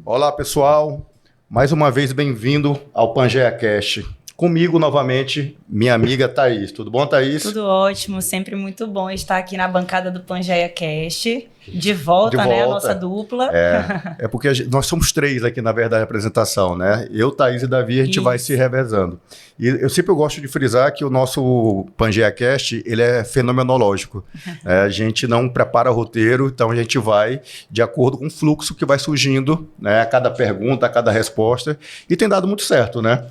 Olá, pessoal. Mais uma vez, bem-vindo ao Pangeia Cast. Comigo, novamente, minha amiga Thaís. Tudo bom, Thaís? Tudo ótimo, sempre muito bom estar aqui na bancada do Pangeia Cast. De volta, né? A nossa dupla. É porque nós somos três aqui, na verdade, na apresentação, né? Eu, Thaís e Davi, a gente vai se revezando. E eu sempre gosto de frisar que o nosso Pangeia Cast, ele é fenomenológico. A gente não prepara roteiro, então a gente vai de acordo com o fluxo que vai surgindo, né? A cada pergunta, a cada resposta. E tem dado muito certo, né?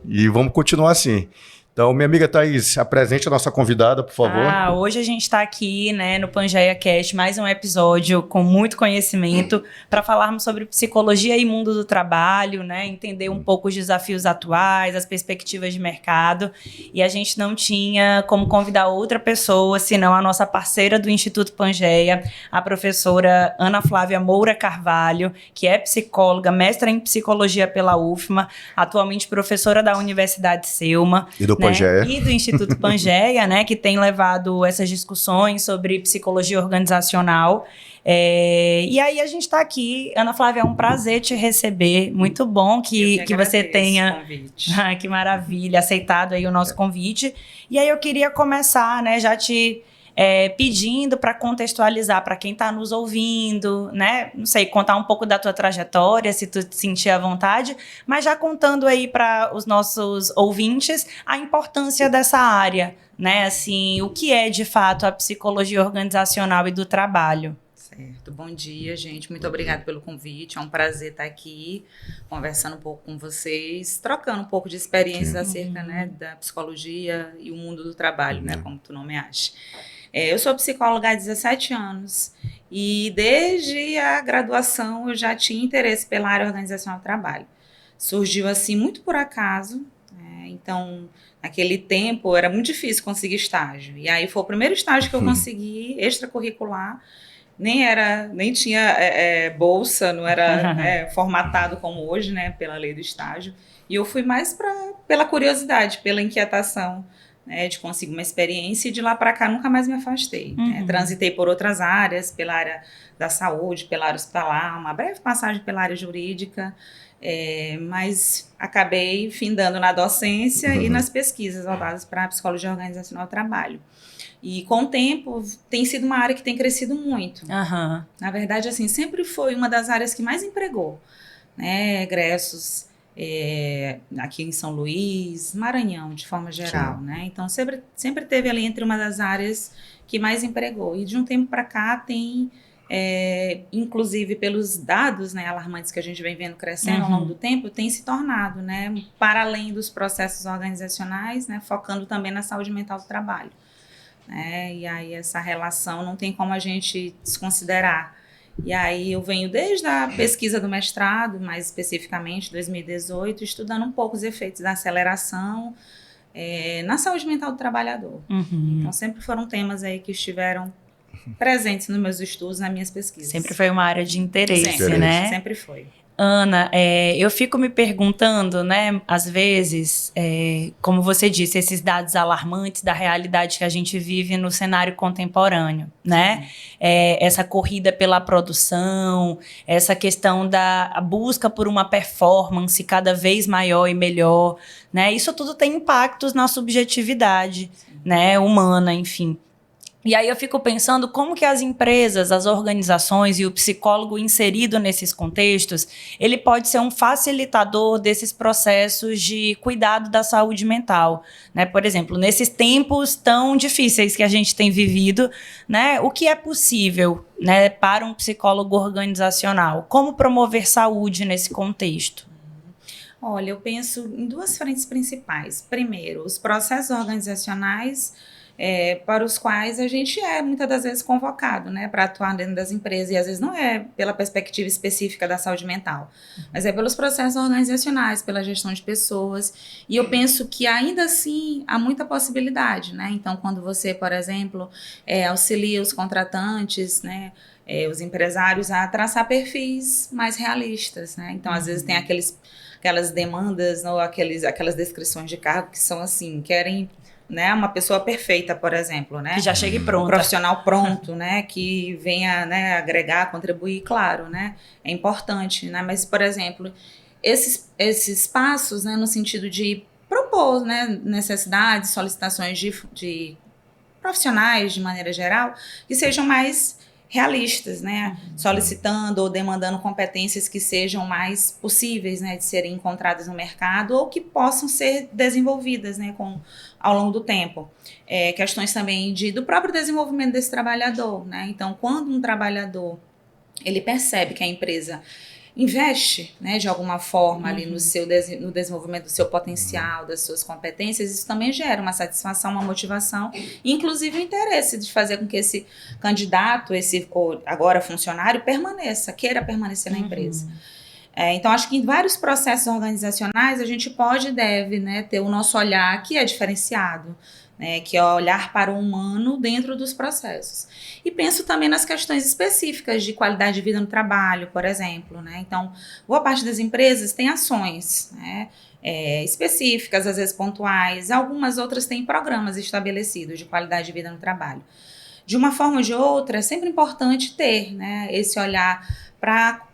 E vamos continuar assim. Então, minha amiga Thaís, apresente a nossa convidada, por favor. Hoje a gente está aqui, né, no Pangeia Cast, mais um episódio com muito conhecimento para falarmos sobre psicologia e mundo do trabalho, né, entender um pouco os desafios atuais, as perspectivas de mercado. E a gente não tinha como convidar outra pessoa, senão a nossa parceira do Instituto Pangeia, a professora Ana Flávia Moura Carvalho, que é psicóloga, mestra em psicologia pela UFMA, atualmente professora da Universidade Selma. E do Pangeia. E do Instituto Pangeia, né, que tem levado essas discussões sobre psicologia organizacional. E aí a gente está aqui. Ana Flávia, é um prazer te receber. Muito bom que você tenha, que maravilha, aceitado aí o nosso convite. E aí eu queria começar, né, já te pedindo para contextualizar para quem está nos ouvindo, né? Não sei, contar um pouco da tua trajetória, se tu te sentir à vontade, mas já contando aí para os nossos ouvintes a importância dessa área, né? Assim, o que é de fato a psicologia organizacional e do trabalho. Certo. Bom dia, gente. Muito obrigada pelo convite. É um prazer estar aqui conversando um pouco com vocês, trocando um pouco de experiências acerca, né, da psicologia e o mundo do trabalho, né, como tu nomeaste. Eu sou psicóloga há 17 anos e desde a graduação eu já tinha interesse pela área organizacional do trabalho. Surgiu assim muito por acaso, então naquele tempo era muito difícil conseguir estágio. E aí foi o primeiro estágio que eu consegui, extracurricular, nem tinha bolsa, não era formatado como hoje, né, pela lei do estágio. E eu fui mais pela curiosidade, pela inquietação, né, de conseguir uma experiência, e de lá para cá nunca mais me afastei. Né? Transitei por outras áreas, pela área da saúde, pela área hospitalar, uma breve passagem pela área jurídica, mas acabei findando na docência e nas pesquisas voltadas para a psicologia organizacional do trabalho. E com o tempo tem sido uma área que tem crescido muito. Na verdade, assim, sempre foi uma das áreas que mais empregou, né, egressos, aqui em São Luís, Maranhão, de forma geral, né? Então sempre teve ali entre uma das áreas que mais empregou. E de um tempo para cá tem, inclusive pelos dados, né, alarmantes que a gente vem vendo crescendo ao longo do tempo, tem se tornado, né, para além dos processos organizacionais, né, focando também na saúde mental do trabalho. E aí essa relação não tem como a gente desconsiderar. E aí eu venho desde a pesquisa do mestrado, mais especificamente 2018, estudando um pouco os efeitos da aceleração na saúde mental do trabalhador. Então sempre foram temas aí que estiveram presentes nos meus estudos, nas minhas pesquisas. Sempre foi uma área de interesse, né? Sempre foi. Ana, eu fico me perguntando, né, às vezes, como você disse, esses dados alarmantes da realidade que a gente vive no cenário contemporâneo, né? Essa corrida pela produção, essa questão da busca por uma performance cada vez maior e melhor, né? Isso tudo tem impactos na subjetividade, né, humana, enfim. E aí eu fico pensando como que as empresas, as organizações e o psicólogo inserido nesses contextos, ele pode ser um facilitador desses processos de cuidado da saúde mental, né? Por exemplo, nesses tempos tão difíceis que a gente tem vivido, né? O que é possível, né, para um psicólogo organizacional? Como promover saúde nesse contexto? Olha, eu penso em duas frentes principais. Primeiro, os processos organizacionais para os quais a gente muitas das vezes convocado, né, para atuar dentro das empresas, e às vezes não é pela perspectiva específica da saúde mental, mas é pelos processos organizacionais, pela gestão de pessoas, e eu penso que ainda assim há muita possibilidade, né, então quando você, por exemplo, auxilia os contratantes, né, os empresários a traçar perfis mais realistas, né, então às vezes tem aquelas demandas ou aquelas descrições de cargo que são assim, querem né, uma pessoa perfeita, por exemplo, né? Que já chegue Um pronta. profissional pronto, né, que venha, né, agregar, contribuir, claro, né, é importante, né, mas, por exemplo, esses passos, né, no sentido de propor, né, necessidades, solicitações de profissionais, de maneira geral, que sejam mais realistas, né, solicitando ou demandando competências que sejam mais possíveis, né, de serem encontradas no mercado ou que possam ser desenvolvidas, né, ao longo do tempo. Questões também do próprio desenvolvimento desse trabalhador, né, então quando um trabalhador ele percebe que a empresa investe, né, de alguma forma ali no desenvolvimento do seu potencial, das suas competências, isso também gera uma satisfação, uma motivação, inclusive o interesse de fazer com que esse candidato, esse agora funcionário, queira permanecer na empresa. Então, acho que em vários processos organizacionais a gente pode e deve, né, ter o nosso olhar que é diferenciado, né, que é olhar para o humano dentro dos processos. E penso também nas questões específicas de qualidade de vida no trabalho, por exemplo, né? Então, boa parte das empresas tem ações, né, específicas, às vezes pontuais, algumas outras têm programas estabelecidos de qualidade de vida no trabalho. De uma forma ou de outra, é sempre importante ter, né, esse olhar para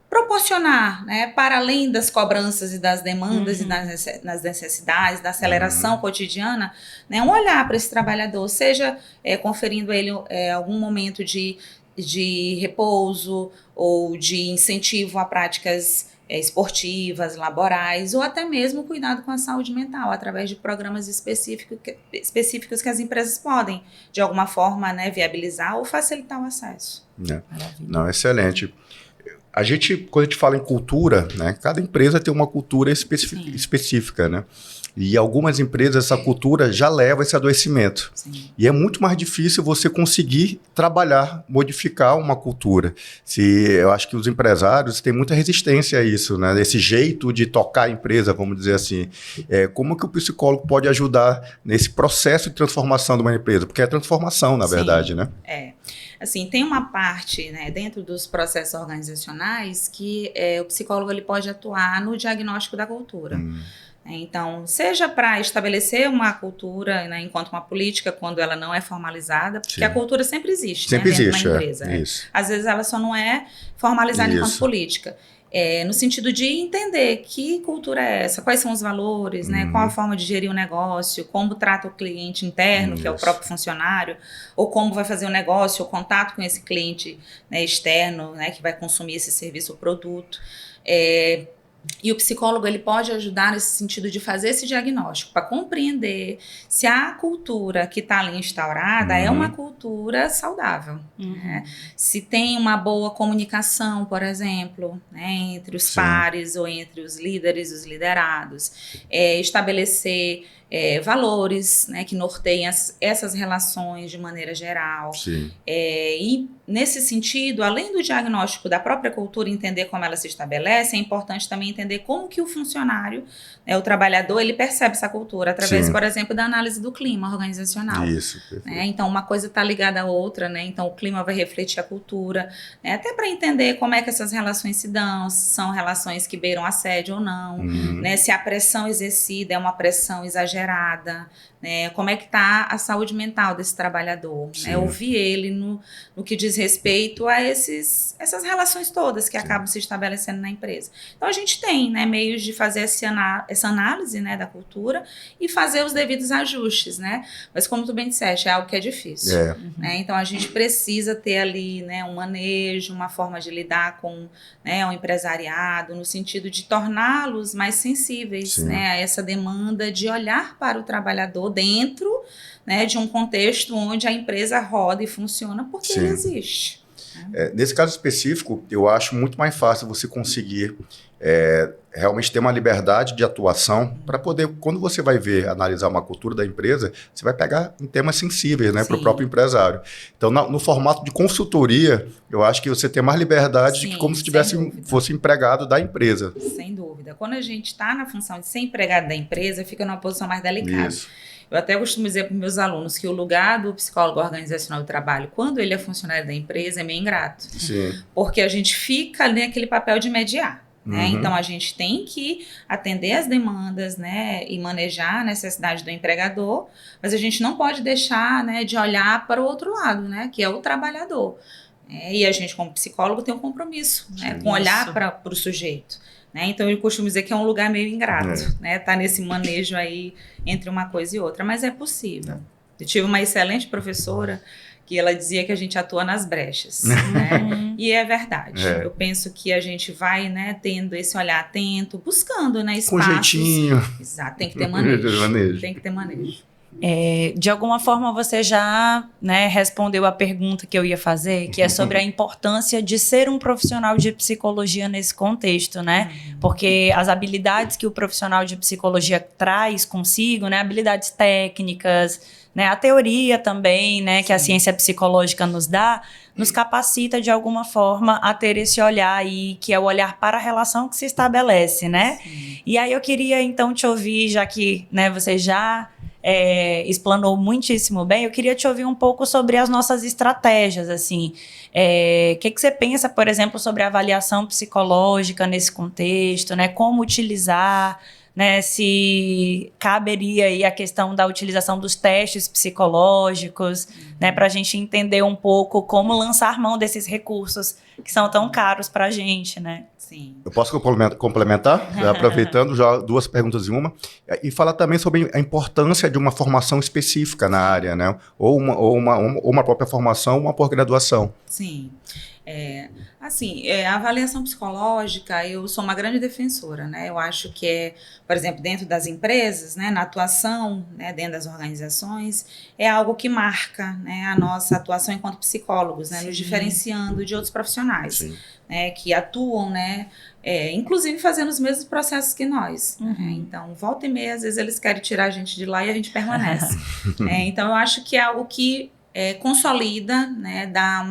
proporcionar, né, para além das cobranças e das demandas e das necessidades, da aceleração cotidiana, né, um olhar para esse trabalhador, seja conferindo a ele algum momento de repouso ou de incentivo a práticas esportivas, laborais, ou até mesmo cuidado com a saúde mental, através de programas específicos que as empresas podem, de alguma forma, né, viabilizar ou facilitar o acesso. Não, excelente. Quando a gente fala em cultura, né, cada empresa tem uma cultura específica, né? E algumas empresas, essa cultura já leva esse adoecimento. Sim. E é muito mais difícil você conseguir trabalhar, modificar uma cultura. Eu acho que os empresários têm muita resistência a isso, né? Esse jeito de tocar a empresa, vamos dizer assim. Como que o psicólogo pode ajudar nesse processo de transformação de uma empresa? Porque é transformação, na verdade, né? Assim, tem uma parte, né, dentro dos processos organizacionais que o psicólogo ele pode atuar no diagnóstico da cultura. Então, seja para estabelecer uma cultura, né, enquanto uma política, quando ela não é formalizada, porque a cultura sempre existe, dentro de uma empresa. Às vezes ela só não é formalizada enquanto política. No sentido de entender que cultura é essa, quais são os valores, né, qual a forma de gerir o negócio, como trata o cliente interno, que é o próprio funcionário, ou como vai fazer o negócio, o contato com esse cliente, né, externo, né, que vai consumir esse serviço ou produto. E o psicólogo ele pode ajudar nesse sentido de fazer esse diagnóstico, para compreender se a cultura que está ali instaurada é uma cultura saudável. Né? Se tem uma boa comunicação, por exemplo, né, entre os pares ou entre os líderes e os liderados. Estabelecer valores, né, que norteiem essas relações de maneira geral. E nesse sentido, além do diagnóstico da própria cultura, entender como ela se estabelece, é importante também entender como que o funcionário, né, o trabalhador, ele percebe essa cultura através, por exemplo, da análise do clima organizacional. Né? Então, uma coisa está ligada à outra, né? Então, o clima vai refletir a cultura, né? Até para entender como é que essas relações se dão, se são relações que beiram assédio ou não, né? Se a pressão exercida é uma pressão exagerada, né? Como é que está a saúde mental desse trabalhador, né? Ouvir ele no que diz respeito a essas relações todas que acabam se estabelecendo na empresa. Então, a gente tem, né, meios de fazer essa análise, né, da cultura e fazer os devidos ajustes, né? Mas, como tu bem disseste, é algo que é difícil. Né? Então, a gente precisa ter ali, né, um manejo, uma forma de lidar com, né, o empresariado, no sentido de torná-los mais sensíveis, né, a essa demanda de olhar para o trabalhador dentro, né, de um contexto onde a empresa roda e funciona porque ele existe. Nesse caso específico, eu acho muito mais fácil você conseguir realmente ter uma liberdade de atuação para poder, quando você vai analisar uma cultura da empresa, você vai pegar em temas sensíveis, né, para o próprio empresário. Então, no formato de consultoria, eu acho que você tem mais liberdade de que como se fosse empregado da empresa. Sem dúvida. Quando a gente está na função de ser empregado da empresa, fica numa posição mais delicada. Eu até costumo dizer para os meus alunos que o lugar do psicólogo organizacional do trabalho, quando ele é funcionário da empresa, é meio ingrato. Porque a gente fica ali naquele papel de mediar. né? Então, a gente tem que atender as demandas, né, e manejar a necessidade do empregador, mas a gente não pode deixar, né, de olhar para o outro lado, né, que é o trabalhador. E a gente, como psicólogo, tem um compromisso, né, com olhar para o sujeito. Né? Então, eu costumo dizer que é um lugar meio ingrato, né? Tá nesse manejo aí entre uma coisa e outra, mas é possível. Eu tive uma excelente professora que ela dizia que a gente atua nas brechas, né? E é verdade. Eu penso que a gente vai, né, tendo esse olhar atento, buscando, né, espaços. Com jeitinho. Exato, tem que ter manejo. Tem que ter manejo. De alguma forma você já, né, respondeu a pergunta que eu ia fazer, que é sobre a importância de ser um profissional de psicologia nesse contexto, né? Porque as habilidades que o profissional de psicologia traz consigo, né, habilidades técnicas, né, a teoria também, né, que a ciência psicológica nos dá, nos capacita de alguma forma a ter esse olhar aí, que é o olhar para a relação que se estabelece, né? Sim. E aí eu queria então te ouvir, já que, né, você já explanou muitíssimo bem, eu queria te ouvir um pouco sobre as nossas estratégias, assim. Que você pensa, por exemplo, sobre a avaliação psicológica nesse contexto, né? Como utilizar, né? Se caberia aí a questão da utilização dos testes psicológicos, né? Para a gente entender um pouco como lançar mão desses recursos que são tão caros para a gente, né? Sim. Eu posso complementar? Aproveitando já 2 perguntas em uma. E falar também sobre a importância de uma formação específica na área, né? Ou uma própria formação, uma pós-graduação. Sim. A avaliação psicológica, eu sou uma grande defensora, né? Eu acho que por exemplo, dentro das empresas, né, na atuação, né, dentro das organizações, é algo que marca, né, a nossa atuação enquanto psicólogos, né, nos diferenciando de outros profissionais, né, que atuam, né, inclusive fazendo os mesmos processos que nós. Né? Então, volta e meia, às vezes eles querem tirar a gente de lá e a gente permanece. Então, eu acho que é algo que consolida, né, dá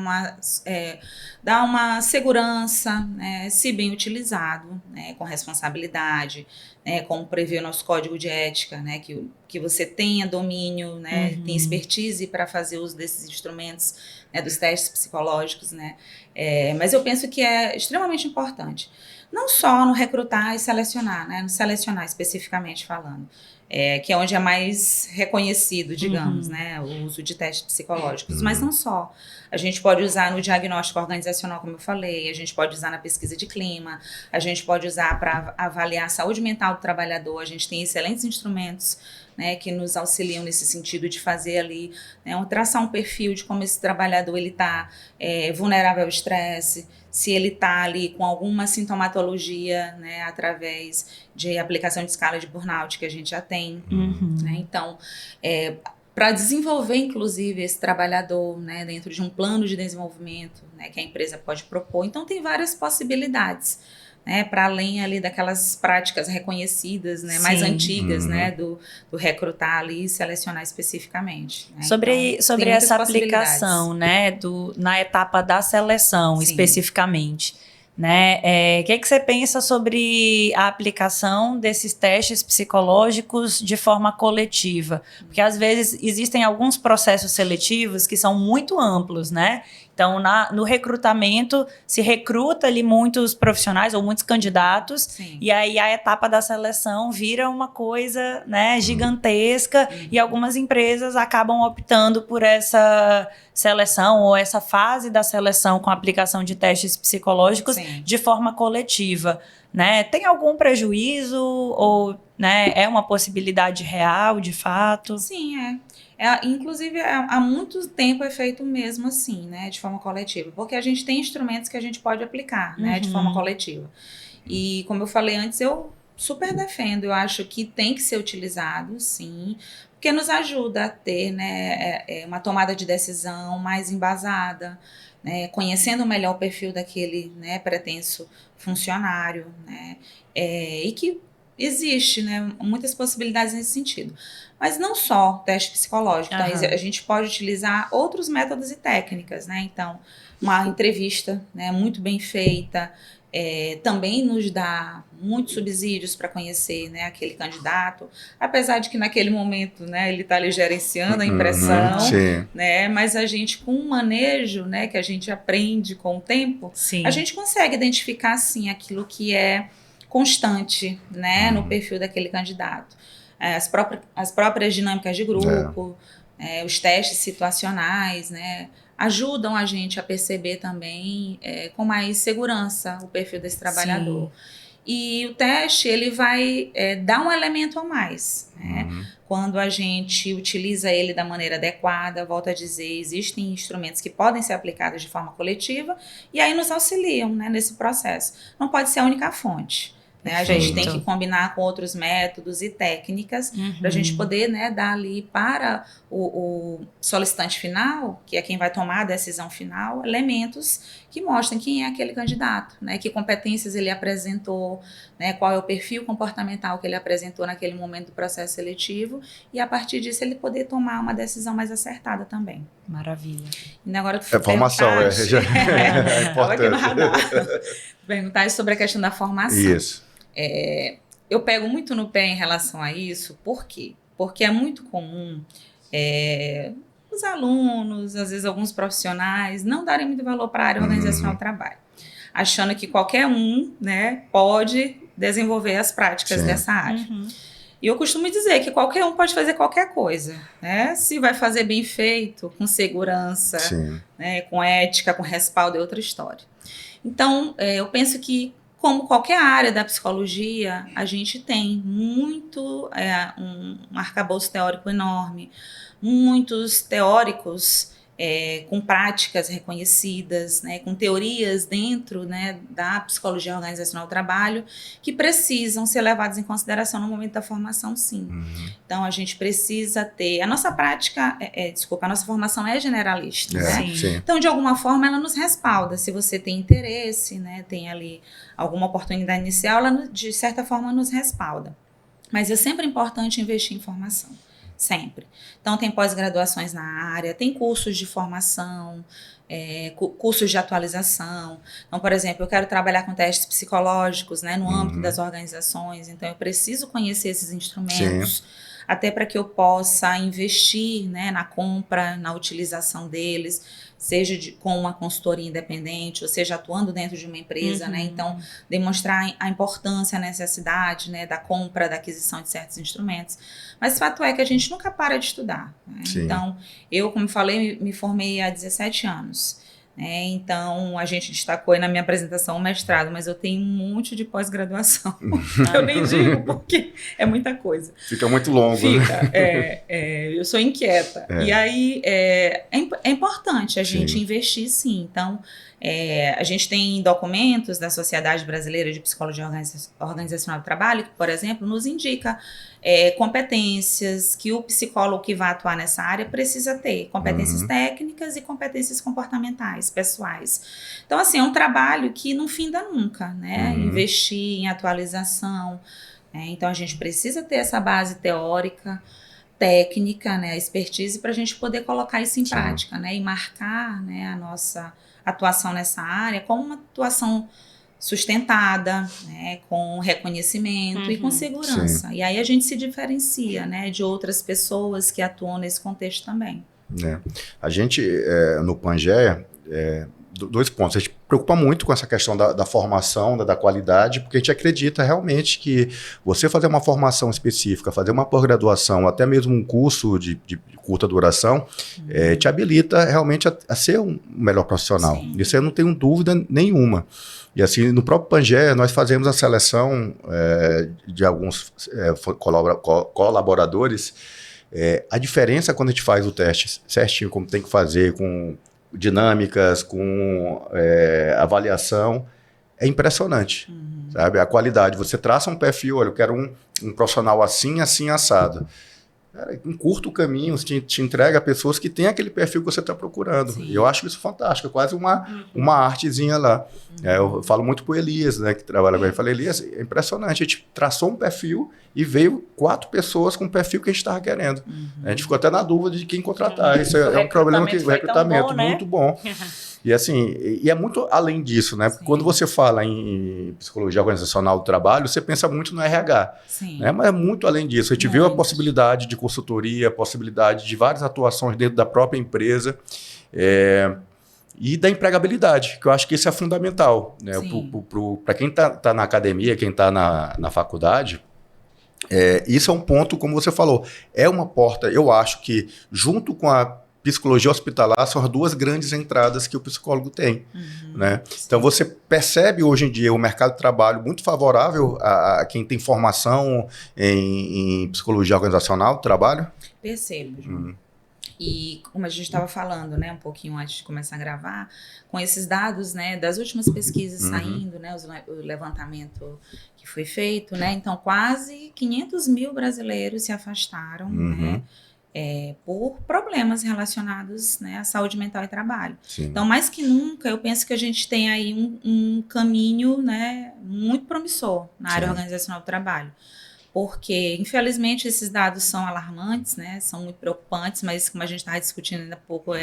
uma segurança, né, se bem utilizado, né, com responsabilidade, né, como prevê o nosso código de ética, né, que você tenha domínio, né, tem expertise para fazer uso desses instrumentos, né, dos testes psicológicos, né, mas eu penso que é extremamente importante, não só no recrutar e selecionar, né, no selecionar especificamente falando, que é onde é mais reconhecido, digamos, né, o uso de testes psicológicos, mas não só. A gente pode usar no diagnóstico organizacional, como eu falei, a gente pode usar na pesquisa de clima, a gente pode usar para avaliar a saúde mental do trabalhador, a gente tem excelentes instrumentos, né, que nos auxiliam nesse sentido de fazer ali, né, traçar um perfil de como esse trabalhador está vulnerável ao estresse, se ele está ali com alguma sintomatologia, né, através de aplicação de escala de burnout que a gente já tem. Né? Então, para desenvolver, inclusive, esse trabalhador, né, dentro de um plano de desenvolvimento, né, que a empresa pode propor. Então, tem várias possibilidades, né, para além ali daquelas práticas reconhecidas, né, mais antigas, né, do recrutar ali e selecionar especificamente. Né? Sobre essa aplicação, né, na etapa da seleção, especificamente, né, que você pensa sobre a aplicação desses testes psicológicos de forma coletiva? Porque às vezes existem alguns processos seletivos que são muito amplos, né? Então, no recrutamento, se recruta ali muitos profissionais ou muitos candidatos, e aí a etapa da seleção vira uma coisa, né, gigantesca, e algumas empresas acabam optando por essa seleção ou essa fase da seleção com a aplicação de testes psicológicos de forma coletiva. Né? Tem algum prejuízo ou, né, é uma possibilidade real, de fato? Sim, inclusive, há muito tempo é feito mesmo assim, né, de forma coletiva, porque a gente tem instrumentos que a gente pode aplicar, né, de forma coletiva. E, como eu falei antes, eu super defendo, eu acho que tem que ser utilizado, sim, porque nos ajuda a ter, né, uma tomada de decisão mais embasada, né, conhecendo melhor o perfil daquele, né, pretenso funcionário, né, e que existe, né, muitas possibilidades nesse sentido. Mas não só teste psicológico, então a gente pode utilizar outros métodos e técnicas, né? Então, uma entrevista, né, muito bem feita, também nos dá muitos subsídios para conhecer, né, aquele candidato, apesar de que naquele momento, né, ele está ali gerenciando a impressão, né, mas a gente, com um manejo, né, que a gente aprende com o tempo, a gente consegue identificar, sim, aquilo que é constante, né, no perfil daquele candidato. As próprias dinâmicas de grupo, os testes situacionais, né, ajudam a gente a perceber também com mais segurança o perfil desse trabalhador. Sim. E o teste, ele vai dar um elemento a mais, né? Quando a gente utiliza ele da maneira adequada, volto a dizer, existem instrumentos que podem ser aplicados de forma coletiva e aí nos auxiliam, né, nesse processo. Não pode ser a única fonte. Né? A gente tem que combinar com outros métodos e técnicas para a gente poder, né, dar ali para o solicitante final, que é quem vai tomar a decisão final, elementos que mostrem quem é aquele candidato, né, que competências ele apresentou, né, qual é o perfil comportamental que ele apresentou naquele momento do processo seletivo e a partir disso ele poder tomar uma decisão mais acertada também. Maravilha. E agora tu formação, é importante. Perguntar sobre a questão da formação. Isso. Eu pego muito no pé em relação a isso, por quê? Porque é muito comum os alunos, às vezes alguns profissionais, não darem muito valor para a área organizacional do trabalho, achando que qualquer um, né, pode desenvolver as práticas dessa área. E eu costumo dizer que qualquer um pode fazer qualquer coisa, né? Se vai fazer bem feito, com segurança, né, com ética, com respaldo, é outra história. Então, eu penso que, como qualquer área da psicologia, a gente tem muito um arcabouço teórico enorme, muitos teóricos com práticas reconhecidas, né, com teorias dentro, né, da psicologia organizacional do trabalho que precisam ser levadas em consideração no momento da formação, sim. Então, a gente precisa ter... A nossa prática, a nossa formação é generalista, né? Então, de alguma forma, ela nos respalda. Se você tem interesse, né, tem ali alguma oportunidade inicial, ela, de certa forma, nos respalda. Mas é sempre importante investir em formação. Sempre. Então, tem pós-graduações na área, tem cursos de formação, cursos de atualização. Então, por exemplo, eu quero trabalhar com testes psicológicos, né, no âmbito das organizações, então eu preciso conhecer esses instrumentos, até para que eu possa investir, né, na compra, na utilização deles, seja com uma consultoria independente, ou seja, atuando dentro de uma empresa, né? Então, demonstrar a importância, a necessidade, né, da compra, da aquisição de certos instrumentos. Mas o fato é que a gente nunca para de estudar, né? Então, eu, como falei, me formei há 17 anos. Então, a gente destacou aí na minha apresentação o mestrado, mas eu tenho um monte de pós-graduação. Eu nem digo, porque é muita coisa. Fica muito longo. Fica. Eu sou inquieta. E aí, é importante a gente investir, sim. Então, a gente tem documentos da Sociedade Brasileira de Psicologia Organizacional do Trabalho, que, por exemplo, nos indica competências que o psicólogo que vai atuar nessa área precisa ter, competências técnicas e competências comportamentais, pessoais. Então, assim, é um trabalho que não finda nunca, né? Investir em atualização. Então, a gente precisa ter essa base teórica, técnica, né? A expertise para a gente poder colocar isso em prática, né? E marcar, né, a nossa atuação nessa área como uma atuação sustentada, né, com reconhecimento e com segurança. E aí a gente se diferencia, né, de outras pessoas que atuam nesse contexto também. A gente, no Pangea, dois pontos. A gente preocupa muito com essa questão da formação, da qualidade, porque a gente acredita realmente que você fazer uma formação específica, fazer uma pós-graduação, até mesmo um curso de curta duração, te habilita realmente a ser um melhor profissional. Isso eu não tenho dúvida nenhuma. E assim, no próprio Pangea, nós fazemos a seleção de alguns colaboradores. A diferença quando a gente faz o teste certinho, como tem que fazer, com dinâmicas, com avaliação, é impressionante, sabe? A qualidade, você traça um perfil, olha, eu quero um profissional assim, assim, assado. Cara, encurta o caminho, te entrega a pessoas que têm aquele perfil que você está procurando. E eu acho isso fantástico, é quase uma artezinha lá. Eu falo muito para o Elias, né, que trabalha com ele. Eu falei, Elias, é impressionante, a gente traçou um perfil e veio 4 pessoas com o perfil que a gente estava querendo. A gente ficou até na dúvida de quem contratar. Isso é um problema que o recrutamento bom, né? Muito bom. E assim, e é muito além disso, né? Porque Sim. quando você fala em psicologia organizacional do trabalho, você pensa muito no RH, Sim. né? Mas é muito além disso. A gente viu a possibilidade de consultoria, a possibilidade de várias atuações dentro da própria empresa, e da empregabilidade, que eu acho que isso é fundamental, né? Para quem tá na academia, quem está na faculdade, isso é um ponto, como você falou, é uma porta, eu acho que junto com a psicologia hospitalar são as duas grandes entradas que o psicólogo tem, né? Então você percebe hoje em dia o mercado de trabalho muito favorável a quem tem formação em psicologia organizacional do trabalho? Percebo, João. E como a gente estava falando, né, um pouquinho antes de começar a gravar, com esses dados, né, das últimas pesquisas saindo, né, o levantamento que foi feito, né, então quase 500 mil brasileiros se afastaram, né, por problemas relacionados, né, à saúde mental e trabalho. Sim. Então, mais que nunca, eu penso que a gente tem aí um caminho, né, muito promissor na área organizacional do trabalho. Porque, infelizmente, esses dados são alarmantes, né? São muito preocupantes, mas como a gente estava discutindo ainda há pouco,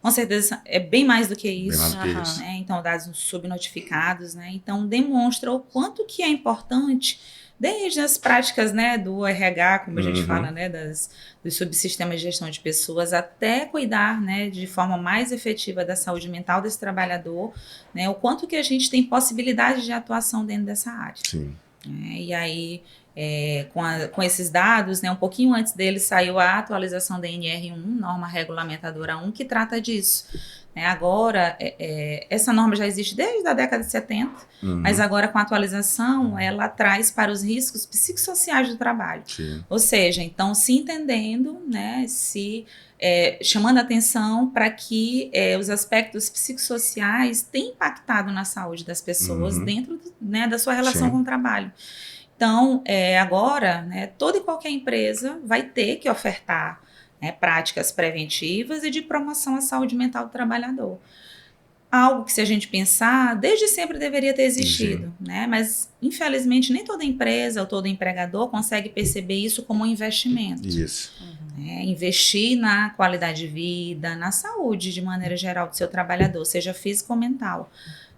com certeza é bem mais do que isso. Né? Então, dados subnotificados, né? Então, demonstra o quanto que é importante, desde as práticas, né, do RH, como a gente fala, né, dos subsistemas de gestão de pessoas, até cuidar, né, de forma mais efetiva da saúde mental desse trabalhador, né? O quanto que a gente tem possibilidade de atuação dentro dessa área. Sim. E aí, com esses dados, né, um pouquinho antes dele saiu a atualização da NR1, norma regulamentadora 1, que trata disso. Agora, essa norma já existe desde a década de 70, mas agora com a atualização, ela traz para os riscos psicossociais do trabalho. Sim. Ou seja, então, se entendendo, né, chamando atenção para que os aspectos psicossociais têm impactado na saúde das pessoas dentro, né, da sua relação com o trabalho. Então, agora, né, toda e qualquer empresa vai ter que ofertar, né, práticas preventivas e de promoção à saúde mental do trabalhador. Algo que, se a gente pensar, desde sempre deveria ter existido, né? Mas, infelizmente, nem toda empresa ou todo empregador consegue perceber isso como um investimento. Isso. Investir na qualidade de vida, na saúde, de maneira geral, do seu trabalhador, seja físico ou mental.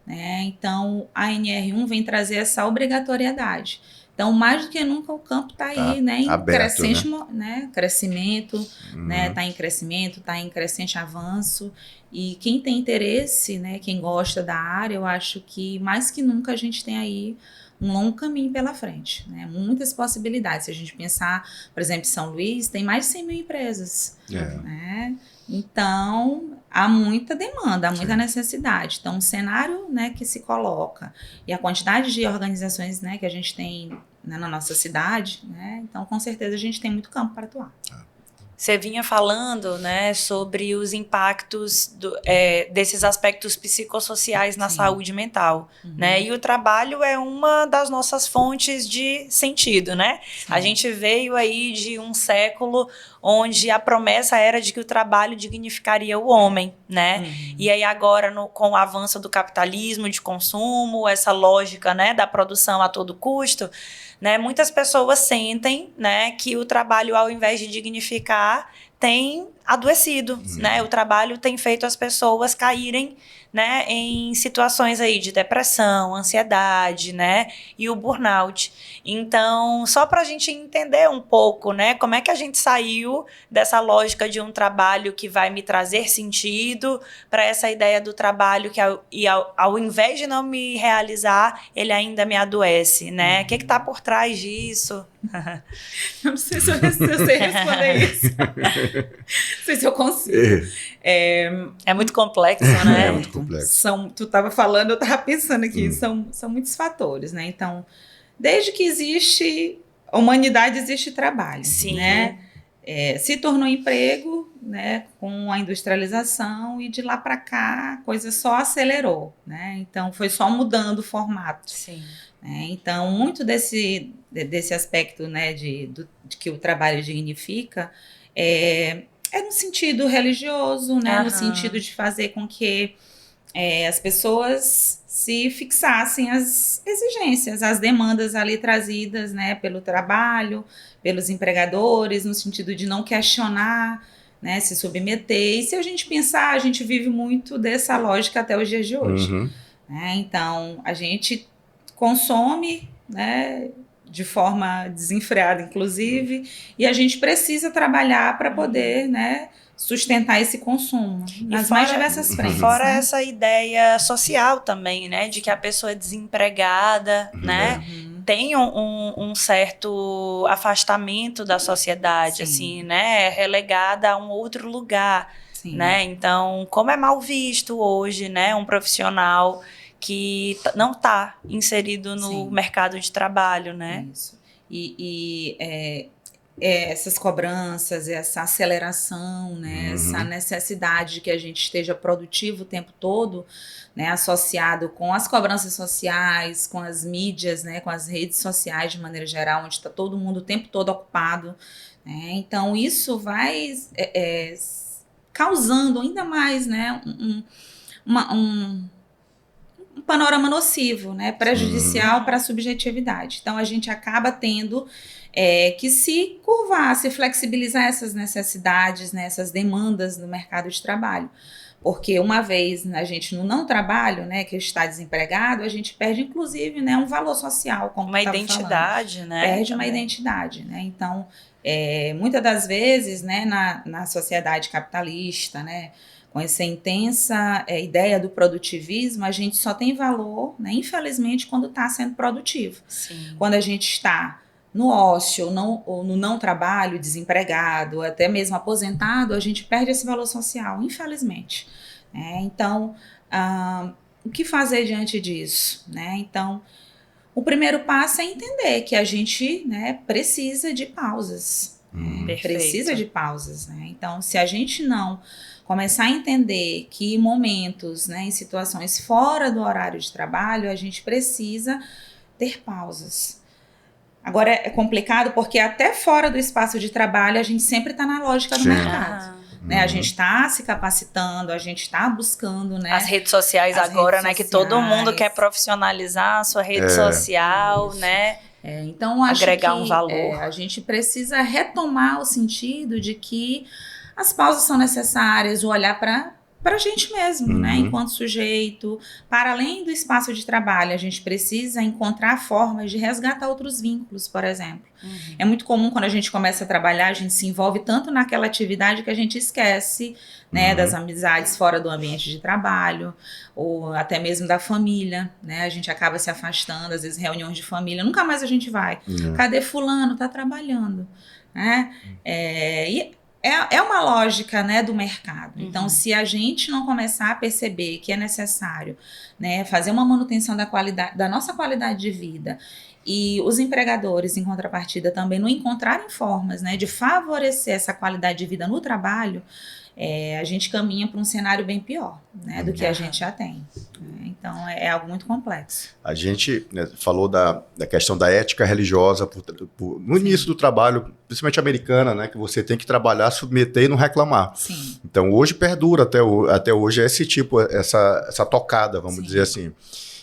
Então, a NR1 vem trazer essa obrigatoriedade. Então, mais do que nunca, o campo está aí, né, em aberto, crescimento, né, está em crescimento, está em crescente avanço. E quem tem interesse, né, quem gosta da área, eu acho que mais que nunca a gente tem aí um longo caminho pela frente, né? Muitas possibilidades. Se a gente pensar, por exemplo, em São Luís, tem mais de 100 mil empresas, né? Então, há muita demanda, há muita necessidade. Então, o cenário, né, que se coloca e a quantidade de organizações, né, que a gente tem, né, na nossa cidade, né, então, com certeza, a gente tem muito campo para atuar. Você vinha falando, né, sobre os impactos desses aspectos psicossociais na saúde mental, né? E o trabalho é uma das nossas fontes de sentido, né? A gente veio aí de um século onde a promessa era de que o trabalho dignificaria o homem, né? E aí agora, com o avanço do capitalismo de consumo, essa lógica, né, da produção a todo custo, né, muitas pessoas sentem, né, que o trabalho, ao invés de dignificar, tem adoecido, né? O trabalho tem feito as pessoas caírem, né, em situações aí de depressão, ansiedade, né, e o burnout. Então, só para a gente entender um pouco, né, como é que a gente saiu dessa lógica de um trabalho que vai me trazer sentido para essa ideia do trabalho que, ao invés de não me realizar, ele ainda me adoece, né? O que está por trás disso? Eu não sei se eu sei responder isso. Não sei se eu consigo. É muito complexo, né? É muito complexo. Tu estava falando, eu estava pensando aqui, são muitos fatores, né? Então, desde que existe a humanidade, existe trabalho. Sim. Né? Se tornou emprego, né, com a industrialização, e de lá para cá a coisa só acelerou, né? Então, foi só mudando o formato. Sim. Então, muito desse aspecto, né, de que o trabalho dignifica é no sentido religioso, né, no sentido de fazer com que as pessoas se fixassem as exigências, as demandas ali trazidas, né, pelo trabalho, pelos empregadores, no sentido de não questionar, né, se submeter. E se a gente pensar, a gente vive muito dessa lógica até os dias de hoje. Né? Então, a gente consome, né, de forma desenfreada, inclusive, e a gente precisa trabalhar para poder, né, sustentar esse consumo nas mais diversas frentes. Fora né? essa ideia social também, né, de que a pessoa é desempregada, né, tem um certo afastamento da sociedade, assim, né, relegada a um outro lugar, né, então, como é mal visto hoje, né, um profissional que não está inserido no mercado de trabalho, né? Isso. Essas cobranças, essa aceleração, né, essa necessidade de que a gente esteja produtivo o tempo todo, né, associado com as cobranças sociais, com as mídias, né, com as redes sociais de maneira geral, onde está todo mundo o tempo todo ocupado. Né, então, isso vai causando ainda mais, né, um panorama nocivo, né, prejudicial para a subjetividade. Então, a gente acaba tendo que se curvar, se flexibilizar essas necessidades, né, essas demandas no mercado de trabalho. Porque uma vez a gente no não trabalho, né, que está desempregado, a gente perde, inclusive, né, um valor social, como uma identidade, falando. né? Perde uma identidade, né? Então, muitas das vezes, né, na sociedade capitalista, né, com essa intensa ideia do produtivismo, a gente só tem valor, né, infelizmente, quando está sendo produtivo. Sim. Quando a gente está no ócio, ou no não trabalho, desempregado, até mesmo aposentado, a gente perde esse valor social, infelizmente. Então, o que fazer diante disso? Né? Então, o primeiro passo é entender que a gente, né, precisa de pausas. Precisa de pausas. Né? Então, se a gente não começar a entender que em momentos, né, em situações fora do horário de trabalho, a gente precisa ter pausas. Agora é complicado porque até fora do espaço de trabalho a gente sempre está na lógica do mercado. Né? A gente está se capacitando, a gente está buscando, né? As redes sociais agora, né? Que todo mundo quer profissionalizar a sua rede social, isso. Né? Então, acho agregar que um valor. A gente precisa retomar o sentido de que as pausas são necessárias, o olhar para a gente mesmo, né? Enquanto sujeito, para além do espaço de trabalho, a gente precisa encontrar formas de resgatar outros vínculos, por exemplo. É muito comum quando a gente começa a trabalhar, a gente se envolve tanto naquela atividade que a gente esquece, né, das amizades fora do ambiente de trabalho, ou até mesmo da família, né? A gente acaba se afastando, às vezes reuniões de família, nunca mais a gente vai. Cadê fulano? Tá trabalhando, né? É uma lógica, né, do mercado. Então, se a gente não começar a perceber que é necessário, né, fazer uma manutenção da nossa qualidade de vida, e os empregadores, em contrapartida, também não encontrarem formas, né, de favorecer essa qualidade de vida no trabalho, a gente caminha para um cenário bem pior, né, do que a gente já tem. Então, é algo muito complexo. A gente, né, falou da questão da ética religiosa no início do trabalho, principalmente americana, né, que você tem que trabalhar, submeter e não reclamar. Sim. Então, hoje perdura até hoje esse tipo, essa tocada, vamos dizer assim.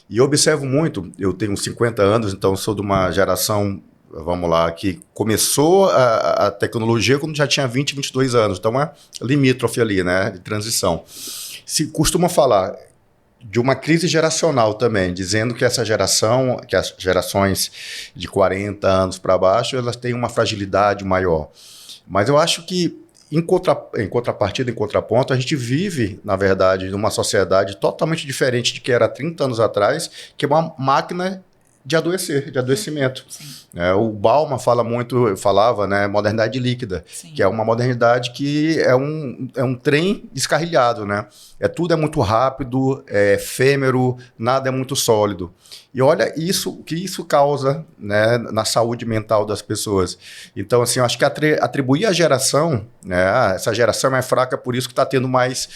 E eu observo muito, eu tenho 50 anos, então sou de uma geração, vamos lá, que começou a tecnologia quando já tinha 20, 22 anos. Então, é limítrofe ali, né, de transição. Se costuma falar de uma crise geracional também, dizendo que essa geração, que as gerações de 40 anos para baixo, elas têm uma fragilidade maior. Mas eu acho que, em contrapartida, em contraponto, a gente vive, na verdade, numa sociedade totalmente diferente de que era 30 anos atrás, que é uma máquina de adoecimento. O Bauman falava, né, modernidade líquida, que é uma modernidade que é um trem descarrilhado, né? Tudo é muito rápido, é efêmero, nada é muito sólido. E olha o que isso causa, né, na saúde mental das pessoas. Então, assim, eu acho que atribuir a geração, né, essa geração é mais fraca, por isso que está tendo mais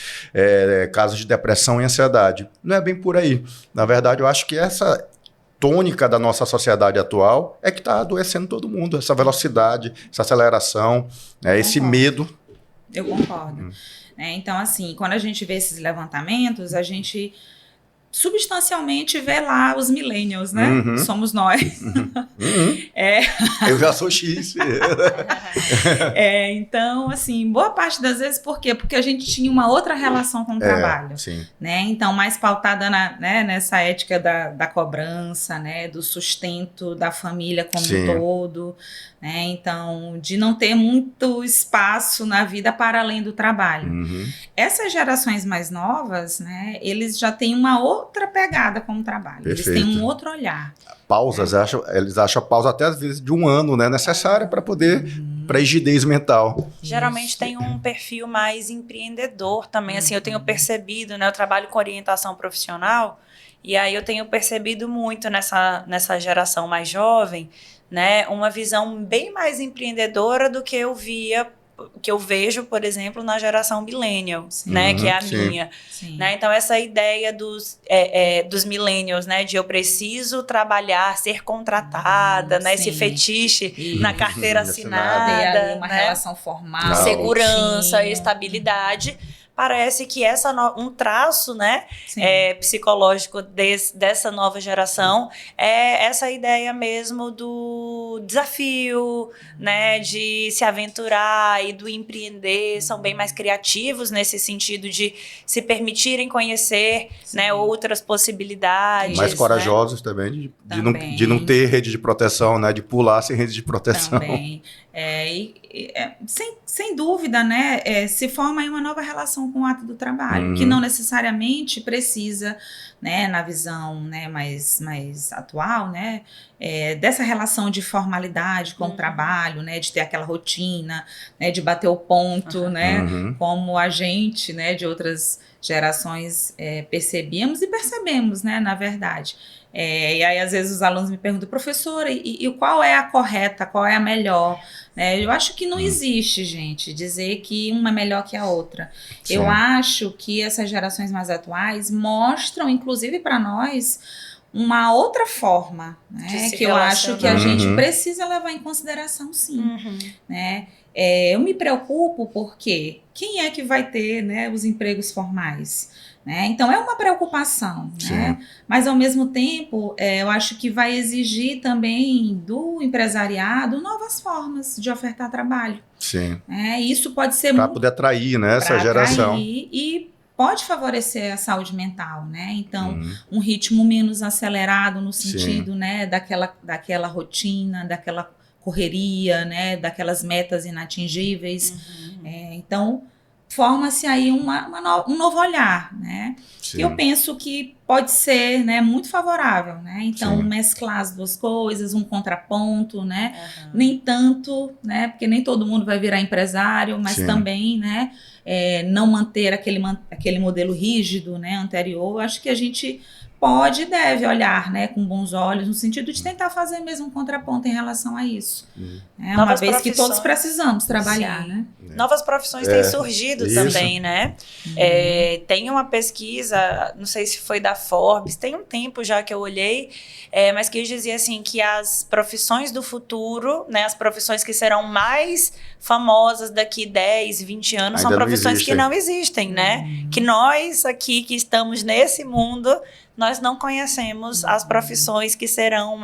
casos de depressão e ansiedade. Não é bem por aí. Na verdade, eu acho que essa tônica da nossa sociedade atual é que está adoecendo todo mundo. Essa velocidade, essa aceleração, né, esse medo. Eu concordo. Então, assim, quando a gente vê esses levantamentos, a gente substancialmente vê lá os millennials, né? Somos nós. Eu já sou X. Então, assim, boa parte das vezes, por quê? Porque a gente tinha uma outra relação com o trabalho. Sim. Né? Então, mais pautada nessa ética da cobrança, né? Do sustento da família como um todo. Né? Então, de não ter muito espaço na vida para além do trabalho. Essas gerações mais novas, né? Eles já têm uma outra pegada com o trabalho. Perfeito. Eles têm um outro olhar. Pausas, eles acham a pausa até às vezes de 1 ano, né? Necessária para poder, para rigidez mental. Geralmente tem um perfil mais empreendedor também, assim, eu tenho percebido, né? Eu trabalho com orientação profissional e aí eu tenho percebido muito nessa geração mais jovem, né? Uma visão bem mais empreendedora do que eu vejo, por exemplo, na geração millennial, né, que é a minha. Né? Então, essa ideia dos millennials, né, de eu preciso trabalhar, ser contratada, né, esse fetiche na carteira assinada, Ter ali uma né, relação formal, segurança, estabilidade. Parece que um traço, né, psicológico dessa nova geração é essa ideia mesmo do desafio, né, de se aventurar e do empreender. São bem mais criativos nesse sentido de se permitirem conhecer, né, outras possibilidades. Mais corajosos, né? também, de não ter rede de proteção, né, de pular sem rede de proteção. Também. Sem dúvida, né, se forma aí uma nova relação com o ato do trabalho, que não necessariamente precisa, né, na visão, né, mais atual, né, dessa relação de formalidade com o trabalho, né, de ter aquela rotina, né, de bater o ponto, né, como a gente, né, de outras gerações percebíamos e percebemos, né, na verdade. E aí, às vezes, os alunos me perguntam, professora, e qual é a correta, qual é a melhor? Eu acho que não existe, gente, dizer que uma é melhor que a outra. Sim. Eu acho que essas gerações mais atuais mostram, inclusive para nós, uma outra forma, né? Que eu acho que a gente precisa levar em consideração, sim. Né? Eu me preocupo porque quem é que vai ter, né, os empregos formais? Né? Então, é uma preocupação, né? Mas, ao mesmo tempo, eu acho que vai exigir também do empresariado novas formas de ofertar trabalho. Sim. Isso pode ser para poder atrair, né, essa geração. E pode favorecer a saúde mental, né? Então, um ritmo menos acelerado no sentido, né, daquela rotina, daquela correria, né, daquelas metas inatingíveis. Então, forma-se aí um novo olhar, né? Sim. Eu penso que pode ser, né, muito favorável, né? Então, mesclar as duas coisas, um contraponto, né? Nem tanto, né? Porque nem todo mundo vai virar empresário, mas também, né? Não manter aquele modelo rígido, né, anterior. Eu acho que a gente pode e deve olhar, né, com bons olhos, no sentido de tentar fazer mesmo um contraponto em relação a isso. Uma vez que todos precisamos trabalhar, né? Novas profissões têm surgido também, né? Tem uma pesquisa, não sei se foi da Forbes, tem um tempo já que eu olhei, mas que dizia assim que as profissões do futuro, né, as profissões que serão mais famosas daqui 10, 20 anos, são profissões que não existem, né? Que nós aqui que estamos nesse mundo, nós não conhecemos as profissões que serão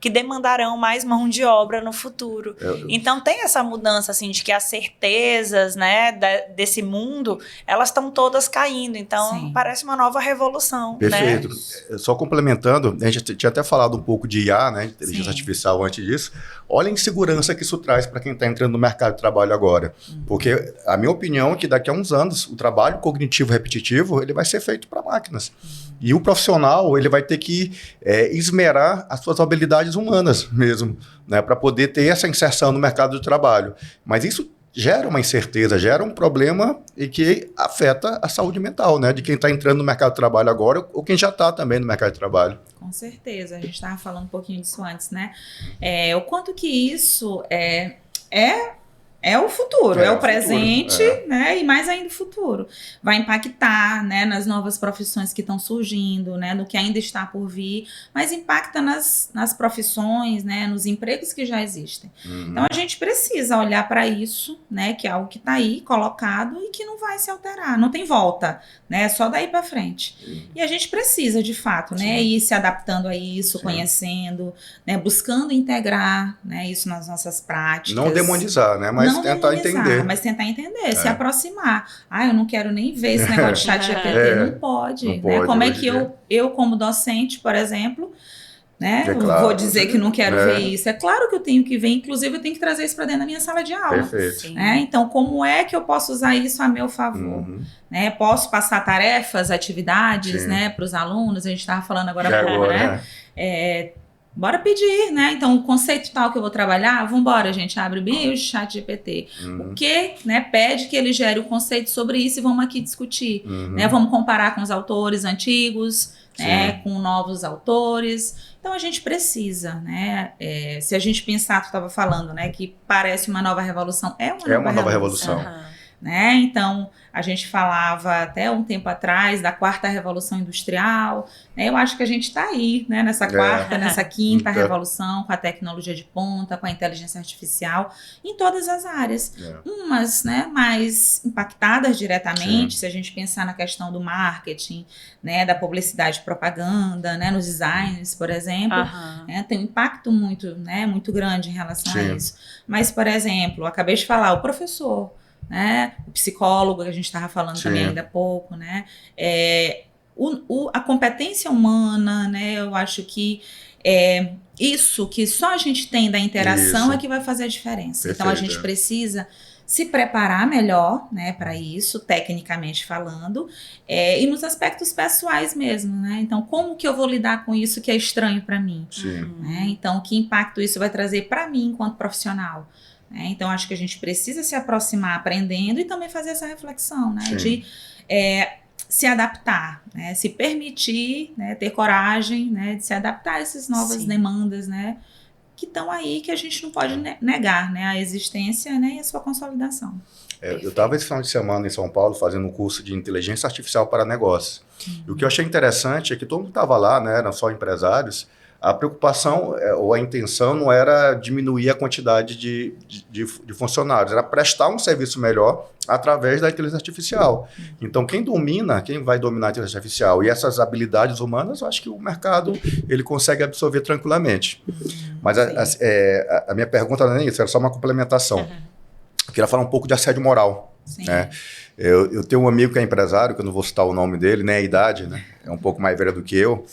que demandarão mais mão de obra no futuro. Então tem essa mudança assim de que as certezas, né, desse mundo, elas estão todas caindo. Então parece uma nova revolução. Perfeito. Né? Só complementando, a gente tinha até falado um pouco de IA, né, inteligência artificial antes disso. Olha a insegurança que isso traz para quem está entrando no mercado de trabalho agora. Porque a minha opinião é que daqui a uns anos o trabalho cognitivo repetitivo ele vai ser feito para máquinas. E o profissional ele vai ter que esmerar as suas habilidades humanas mesmo, né, para poder ter essa inserção no mercado de trabalho. Mas isso gera uma incerteza, gera um problema e que afeta a saúde mental, né, de quem está entrando no mercado de trabalho agora ou quem já está também no mercado de trabalho. Com certeza, a gente estava falando um pouquinho disso antes, né? O quanto que isso é é o futuro, é o presente, futuro, né? E mais ainda o futuro. Vai impactar, né, nas novas profissões que estão surgindo, né, no que ainda está por vir, mas impacta nas profissões, né, nos empregos que já existem. Então a gente precisa olhar para isso, né, que é algo que está aí colocado e que não vai se alterar, não tem volta, né? É só daí para frente. E a gente precisa, de fato, né, ir se adaptando a isso, conhecendo, né, buscando integrar, né, isso nas nossas práticas. Não demonizar, né? Mas não tentar entender. Mas tentar entender, se aproximar. Eu não quero nem ver esse negócio de chat GPT. Não pode. Não né? pode, Como é hoje que eu, como docente, por exemplo, né, É claro, vou dizer que não quero ver isso? É claro que eu tenho que ver, inclusive eu tenho que trazer isso para dentro da minha sala de aula. Perfeito. Né? Então, como é que eu posso usar isso a meu favor? Né? Posso passar tarefas, atividades, né, para os alunos? A gente estava falando agora há pouco, né? Bora pedir, né? Então, o conceito tal que eu vou trabalhar, vamos embora, gente, abre o chat GPT. O que, né, pede que ele gere o conceito sobre isso e vamos aqui discutir. Né? Vamos comparar com os autores antigos, né, com novos autores. Então, a gente precisa, né? Se a gente pensar, tu estava falando, né, que parece uma nova revolução, é uma nova revolução. Né? Então, a gente falava até um tempo atrás da quarta revolução industrial, né? Eu acho que a gente está aí, né? Nessa quarta, nessa quinta revolução, com a tecnologia de ponta, com a inteligência artificial, em todas as áreas. Umas, né, mais impactadas diretamente, se a gente pensar na questão do marketing, né, da publicidade e propaganda, né, nos designs, por exemplo, né, tem um impacto muito, né, muito grande em relação a isso. Mas, por exemplo, eu acabei de falar, o professor, né, o psicólogo que a gente estava falando também ainda há pouco, né, a competência humana, né, eu acho que isso que só a gente tem da interação é que vai fazer a diferença. Perfeito, então a gente precisa se preparar melhor, né, para isso, tecnicamente falando, e nos aspectos pessoais mesmo, né? Então, como que eu vou lidar com isso que é estranho para mim? Né? Então, que impacto isso vai trazer para mim enquanto profissional? Então, acho que a gente precisa se aproximar aprendendo e também fazer essa reflexão, né? De se adaptar, né? Se permitir, né? Ter coragem, né? De se adaptar a essas novas demandas, né? Que estão aí, que a gente não pode negar, né? A existência, né? E a sua consolidação. Eu estava esse final de semana em São Paulo fazendo um curso de inteligência artificial para negócios. E o que eu achei interessante é que todo mundo estava lá, né? Eram só empresários. A preocupação ou a intenção não era diminuir a quantidade de funcionários, era prestar um serviço melhor através da inteligência artificial. Então, quem vai dominar a inteligência artificial e essas habilidades humanas, eu acho que o mercado ele consegue absorver tranquilamente. Mas a minha pergunta não é nem isso, era só uma complementação. Eu queria falar um pouco de assédio moral. Né? Eu tenho um amigo que é empresário, que eu não vou citar o nome dele, nem a idade, né? É um pouco mais velho do que eu.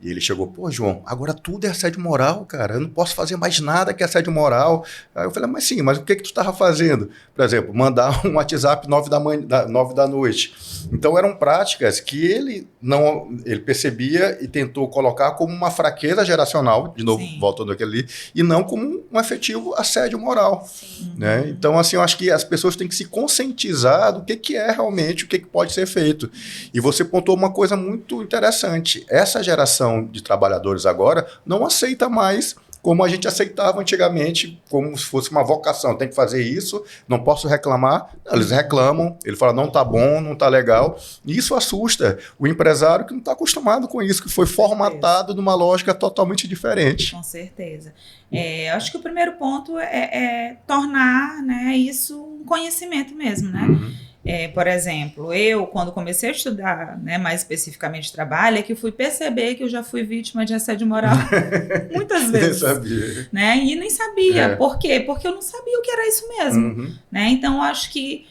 E ele chegou, pô, João, agora tudo é assédio moral, cara. Eu não posso fazer mais nada que assédio moral. Aí eu falei, mas o que tu estava fazendo? Por exemplo, mandar um WhatsApp 9 da noite. Então eram práticas que ele percebia e tentou colocar como uma fraqueza geracional, de novo, voltando àquele ali, e não como um efetivo assédio moral. Né? Então, assim, eu acho que as pessoas têm que se conscientizar do que é realmente, o que pode ser feito. E você pontuou uma coisa muito interessante. Essa geração de trabalhadores agora não aceita mais como a gente aceitava antigamente, como se fosse uma vocação, tem que fazer isso, não posso reclamar. Eles reclamam, ele fala, não está bom, não está legal, e isso assusta o empresário que não está acostumado com isso, que foi formatado numa lógica totalmente diferente. Com certeza. Acho que o primeiro ponto é tornar, né, isso um conhecimento mesmo, né? Por exemplo, eu, quando comecei a estudar, né, mais especificamente trabalho, é que eu fui perceber que eu já fui vítima de assédio moral muitas vezes. Nem sabia. Né? E nem sabia. Por quê? Porque eu não sabia o que era isso mesmo. Né? Então, acho que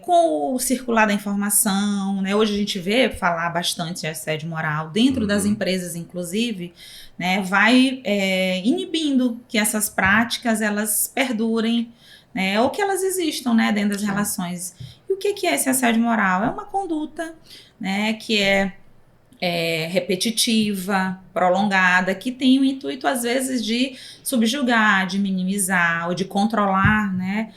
com o circular da informação, né, hoje a gente vê falar bastante de assédio moral dentro das empresas, inclusive, né, vai inibindo que essas práticas elas perdurem, né, ou que elas existam, né, dentro das relações. E o que é esse assédio moral? É uma conduta, né, que é repetitiva, prolongada, que tem o intuito, às vezes, de subjugar, de minimizar ou de controlar, né,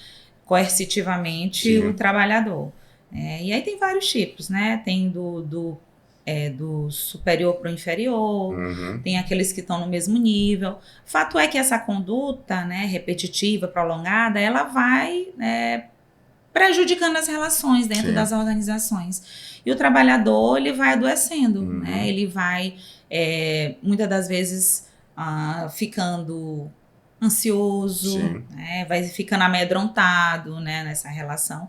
coercitivamente o trabalhador. E aí tem vários tipos, né? Tem do do superior para o inferior, tem aqueles que estão no mesmo nível. Fato é que essa conduta, né, repetitiva, prolongada, ela vai prejudicando as relações dentro das organizações. E o trabalhador, ele vai adoecendo, né? Ele vai, muitas das vezes, ficando ansioso, né? Vai ficando amedrontado, né, nessa relação.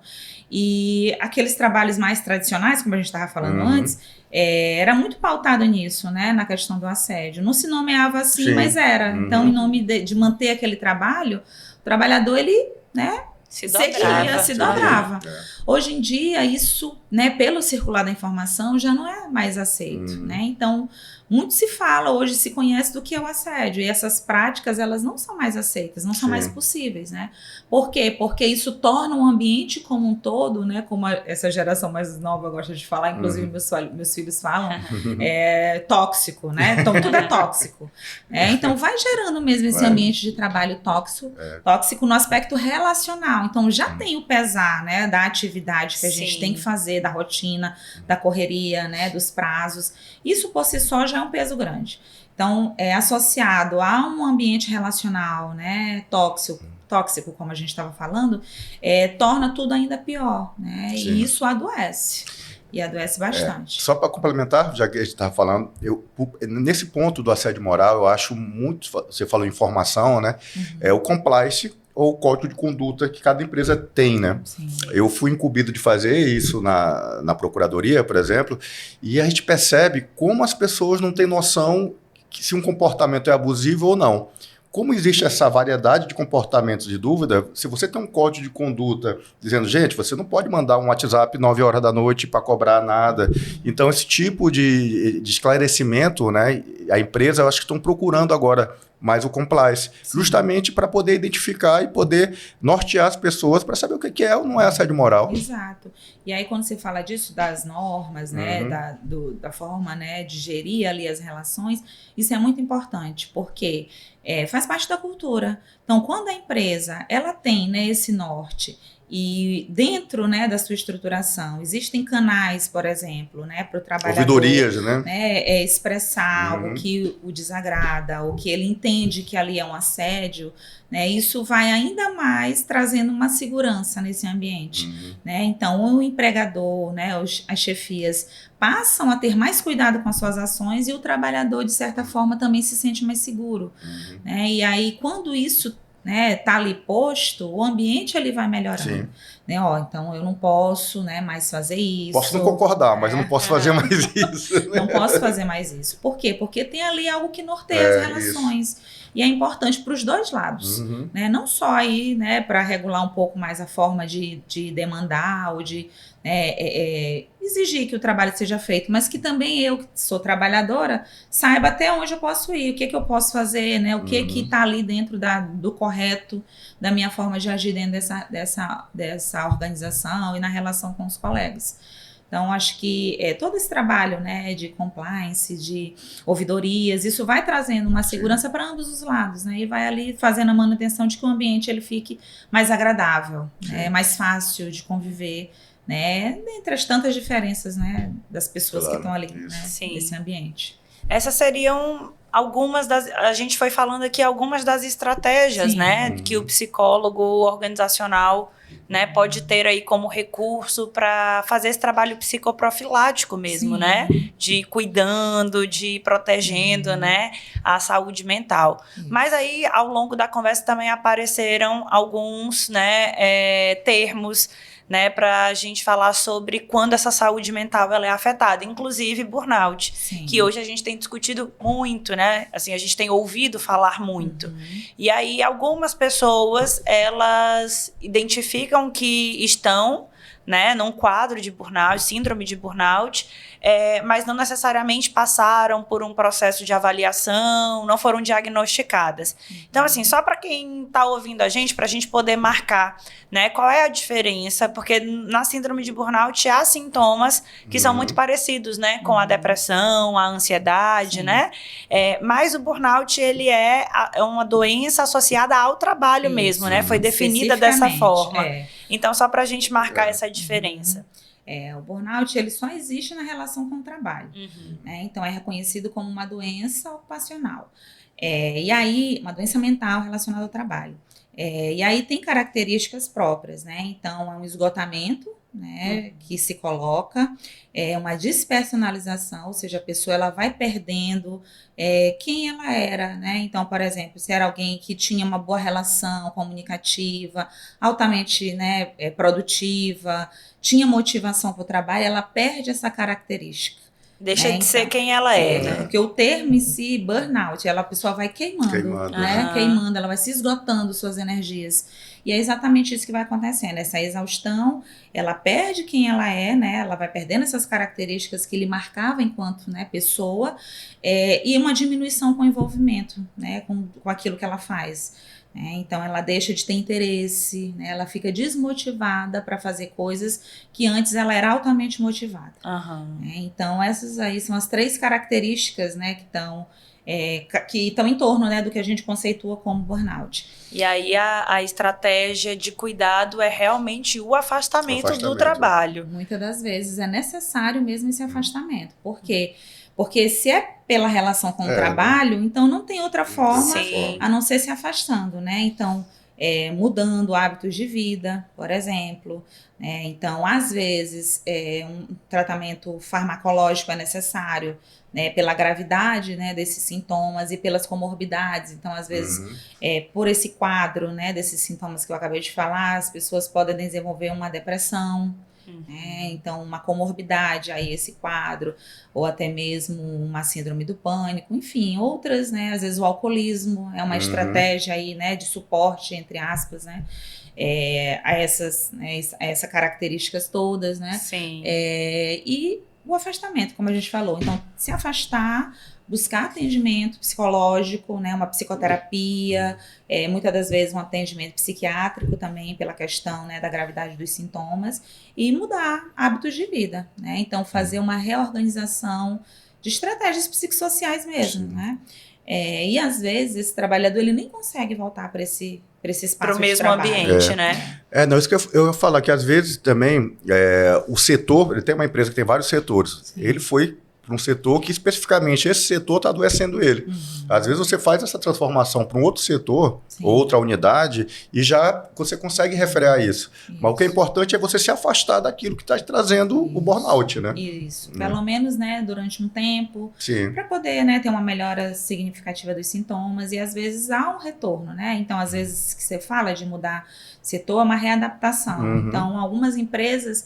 E aqueles trabalhos mais tradicionais, como a gente estava falando antes, era muito pautado nisso, né, na questão do assédio. Não se nomeava assim, mas era. Então, em nome de manter aquele trabalho, o trabalhador, ele, né, se dobrava. Hoje em dia, isso, né, pelo circular da informação, já não é mais aceito, né? Então, muito se fala hoje, se conhece do que é o assédio. E essas práticas, elas não são mais aceitas, não são mais possíveis, né? Por quê? Porque isso torna o ambiente como um todo, né? Como essa geração mais nova gosta de falar, inclusive meus filhos falam, tóxico, né? Então, tudo é tóxico. Então, vai gerando mesmo esse ambiente de trabalho tóxico no aspecto relacional. Então, já tem o pesar, né? Da atividade que a gente tem que fazer, da rotina, da correria, né? Dos prazos. Isso, por si só, já é um peso grande. Então, associado a um ambiente relacional, né, tóxico, como a gente estava falando, torna tudo ainda pior, né? E isso adoece. E adoece bastante. Só para complementar, já que a gente estava falando, nesse ponto do assédio moral, eu acho muito, você falou em formação, né? O compliance, ou o código de conduta que cada empresa tem, né? Eu fui incumbido de fazer isso na procuradoria, por exemplo, e a gente percebe como as pessoas não têm noção se um comportamento é abusivo ou não. Como existe essa variedade de comportamentos de dúvida, se você tem um código de conduta dizendo, gente, você não pode mandar um WhatsApp 9 horas da noite para cobrar nada. Então, esse tipo de esclarecimento, né, a empresa, eu acho que estão procurando agora mais o compliance, justamente para poder identificar e poder nortear as pessoas para saber o que é ou não é assédio moral. Exato. E aí, quando você fala disso, das normas, né, da forma, né, de gerir ali as relações, isso é muito importante, porque faz parte da cultura. Então, quando a empresa ela tem, né, esse norte, e dentro, né, da sua estruturação, existem canais, por exemplo, né, para o trabalhador, ouvidorias, né? Expressar algo que o desagrada, ou que ele entende que ali é um assédio, né, isso vai ainda mais trazendo uma segurança nesse ambiente, né? Então, o empregador, né, as chefias passam a ter mais cuidado com as suas ações e o trabalhador, de certa forma, também se sente mais seguro, né? E aí, quando isso, né, tá ali posto, o ambiente ele vai melhorando, né? Então eu não posso, né, mais fazer isso. Posso não concordar, mas eu não posso fazer mais isso. Não posso fazer mais isso. Por quê? Porque tem ali algo que norteia as relações. Isso. E é importante para os dois lados, né? Não só aí, né, para regular um pouco mais a forma de demandar ou de exigir que o trabalho seja feito, mas que também eu, que sou trabalhadora, saiba até onde eu posso ir, o que eu posso fazer, né? O que está ali dentro do correto, da minha forma de agir dentro dessa organização e na relação com os colegas. Então, acho que todo esse trabalho, né, de compliance, de ouvidorias, isso vai trazendo uma segurança para ambos os lados, né, e vai ali fazendo a manutenção de que o ambiente ele fique mais agradável, né, mais fácil de conviver, né, entre as tantas diferenças, né, das pessoas que estão ali, né, nesse ambiente. Essas seriam algumas das... A gente foi falando aqui algumas das estratégias, né, que o psicólogo organizacional, né, pode ter aí como recurso para fazer esse trabalho psicoprofilático mesmo, né, de cuidando, de protegendo, né, a saúde mental. Mas aí, ao longo da conversa também apareceram alguns, né, termos, né, para a gente falar sobre quando essa saúde mental ela é afetada, inclusive burnout, que hoje a gente tem discutido muito, né, assim, a gente tem ouvido falar muito. E aí algumas pessoas, elas identificam que estão, né, num quadro de burnout, síndrome de burnout, mas não necessariamente passaram por um processo de avaliação, não foram diagnosticadas. Então, assim, só para quem está ouvindo a gente, para a gente poder marcar, né, qual é a diferença, porque na síndrome de burnout há sintomas que são muito parecidos, né, com a depressão, a ansiedade, né, mas o burnout, ele é uma doença associada ao trabalho mesmo, né, foi definida dessa forma. Então, só para a gente marcar essa diferença. O burnout, ele só existe na relação com o trabalho, né? Então, é reconhecido como uma doença ocupacional. E aí, uma doença mental relacionada ao trabalho. E aí tem características próprias, né? Então, é um esgotamento, né, que se coloca, uma despersonalização, ou seja, a pessoa ela vai perdendo quem ela era, né? Então, por exemplo, se era alguém que tinha uma boa relação comunicativa, altamente, né, produtiva, tinha motivação para o trabalho, ela perde essa característica. Deixa Né? de ser quem ela é, né? Porque o termo em si, burnout, a pessoa vai queimando, né? Queimando, ela vai se esgotando suas energias. E é exatamente isso que vai acontecendo. Essa exaustão, ela perde quem ela é, né? Ela vai perdendo essas características que lhe marcavam enquanto, né, pessoa, e uma diminuição com o envolvimento, né, com aquilo que ela faz. Então, ela deixa de ter interesse, né? Ela fica desmotivada para fazer coisas que antes ela era altamente motivada. Então, essas aí são as 3 características, né, que estão em torno, né, do que a gente conceitua como burnout. E aí a estratégia de cuidado é realmente o afastamento do trabalho. Muitas das vezes é necessário mesmo esse afastamento. Por quê? Porque se é pela relação com o trabalho, então não tem outra forma a não ser se afastando, né? Então, mudando hábitos de vida, por exemplo. Então, às vezes, um tratamento farmacológico é necessário, né, pela gravidade, né, desses sintomas e pelas comorbidades. Então, às vezes, por esse quadro, né, desses sintomas que eu acabei de falar, as pessoas podem desenvolver uma depressão, então uma comorbidade aí esse quadro, ou até mesmo uma síndrome do pânico, enfim, outras, né, às vezes o alcoolismo é uma estratégia aí, né, de suporte, entre aspas, né, a essas características todas, né. Sim. E o afastamento, como a gente falou, então se afastar, buscar atendimento psicológico, né, uma psicoterapia, muitas das vezes um atendimento psiquiátrico também pela questão, né, da gravidade dos sintomas, e mudar hábitos de vida, né, então fazer uma reorganização de estratégias psicossociais mesmo, né, e às vezes esse trabalhador ele nem consegue voltar para esse espaço pro mesmo trabalho. ambiente, né? Não, isso que eu ia falar, que às vezes também o setor, ele tem uma empresa que tem vários setores, ele foi para um setor que especificamente esse setor está adoecendo ele. Às vezes você faz essa transformação para um outro setor, outra unidade, e já você consegue refrear isso. Mas o que é importante é você se afastar daquilo que está trazendo o burnout, né? Isso. Pelo menos, né, durante um tempo, para poder, né, ter uma melhora significativa dos sintomas, e às vezes há um retorno, né? Então, às vezes que você fala de mudar setor, é uma readaptação. Então, algumas empresas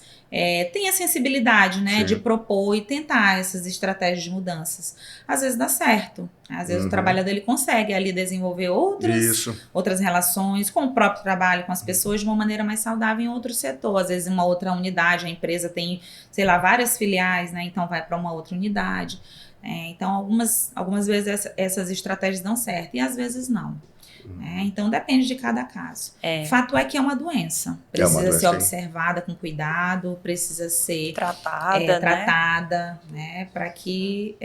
têm a sensibilidade, né, de propor e tentar essas estratégias de mudanças. Às vezes dá certo. Às vezes o trabalhador ele consegue ali desenvolver outras relações com o próprio trabalho, com as pessoas, de uma maneira mais saudável em outro setor. Às vezes em uma outra unidade, a empresa tem, sei lá, várias filiais, né, então vai para uma outra unidade. Então, algumas vezes essas estratégias dão certo e às vezes não. Então depende de cada caso. Fato é que é uma doença. Precisa ser observada com cuidado, precisa ser tratada, né, para que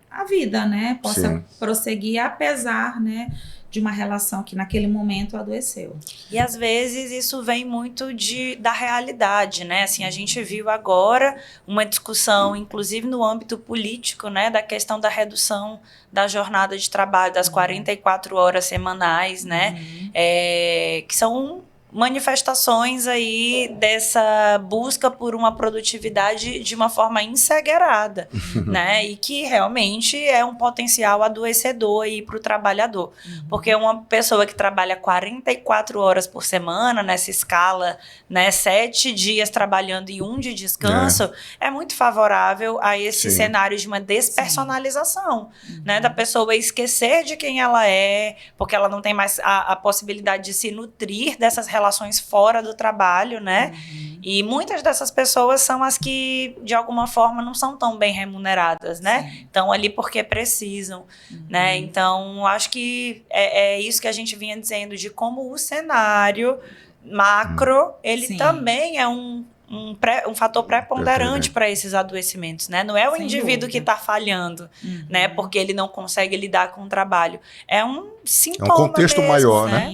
a vida, né, possa prosseguir, apesar, né, de uma relação que naquele momento adoeceu. E às vezes isso vem muito da realidade, né? Assim, a gente viu agora uma discussão, inclusive no âmbito político, né, da questão da redução da jornada de trabalho, das 44 horas semanais, né? Que são manifestações aí dessa busca por uma produtividade de uma forma encegueirada, né? E que realmente é um potencial adoecedor aí para o trabalhador. Porque uma pessoa que trabalha 44 horas por semana, nessa escala, né, 7 dias trabalhando e 1 de descanso, é muito favorável a esse cenário de uma despersonalização, né? Da pessoa esquecer de quem ela é, porque ela não tem mais a possibilidade de se nutrir dessas relações fora do trabalho, né? E muitas dessas pessoas são as que, de alguma forma, não são tão bem remuneradas, né? Estão ali porque precisam, né? Então, acho que é isso que a gente vinha dizendo, de como o cenário macro, ele também é um fator preponderante para esses adoecimentos, né? Não é o indivíduo que está falhando, né? Porque ele não consegue lidar com o trabalho. É um sintoma é um contexto mesmo, maior, né?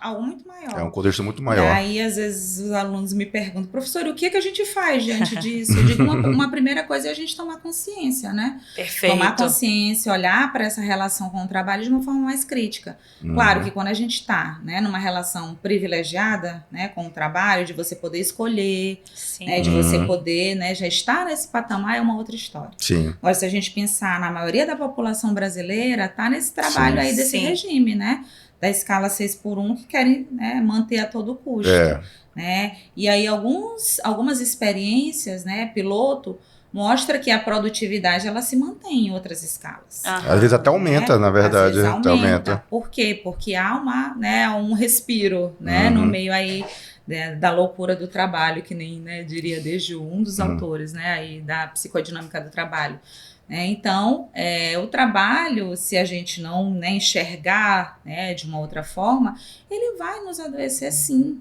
algo muito maior. É um contexto muito E maior. aí, às vezes, os alunos me perguntam, professor, o que que a gente faz diante disso? Eu digo, uma primeira coisa é a gente tomar consciência, né? Perfeito. Tomar consciência, olhar para essa relação com o trabalho de uma forma mais crítica. Claro que quando a gente está, né, numa relação privilegiada, né, com o trabalho, de você poder escolher, Sim. né, de você poder, né, já estar nesse patamar é uma outra história. Sim. Agora, se a gente pensar na maioria da população brasileira, está nesse trabalho aí desse regime, né? Da escala 6x1 que querem, né, manter a todo custo. Né? E aí algumas experiências, né, piloto, mostra que a produtividade ela se mantém em outras escalas. Às vezes até aumenta, na verdade. Às vezes aumenta. Por quê? Porque há um respiro, né, no meio aí da loucura do trabalho, que nem, né, diria desde um dos autores, né, aí da psicodinâmica do trabalho. Então, o trabalho, se a gente não, né, enxergar, né, de uma outra forma, ele vai nos adoecer sim.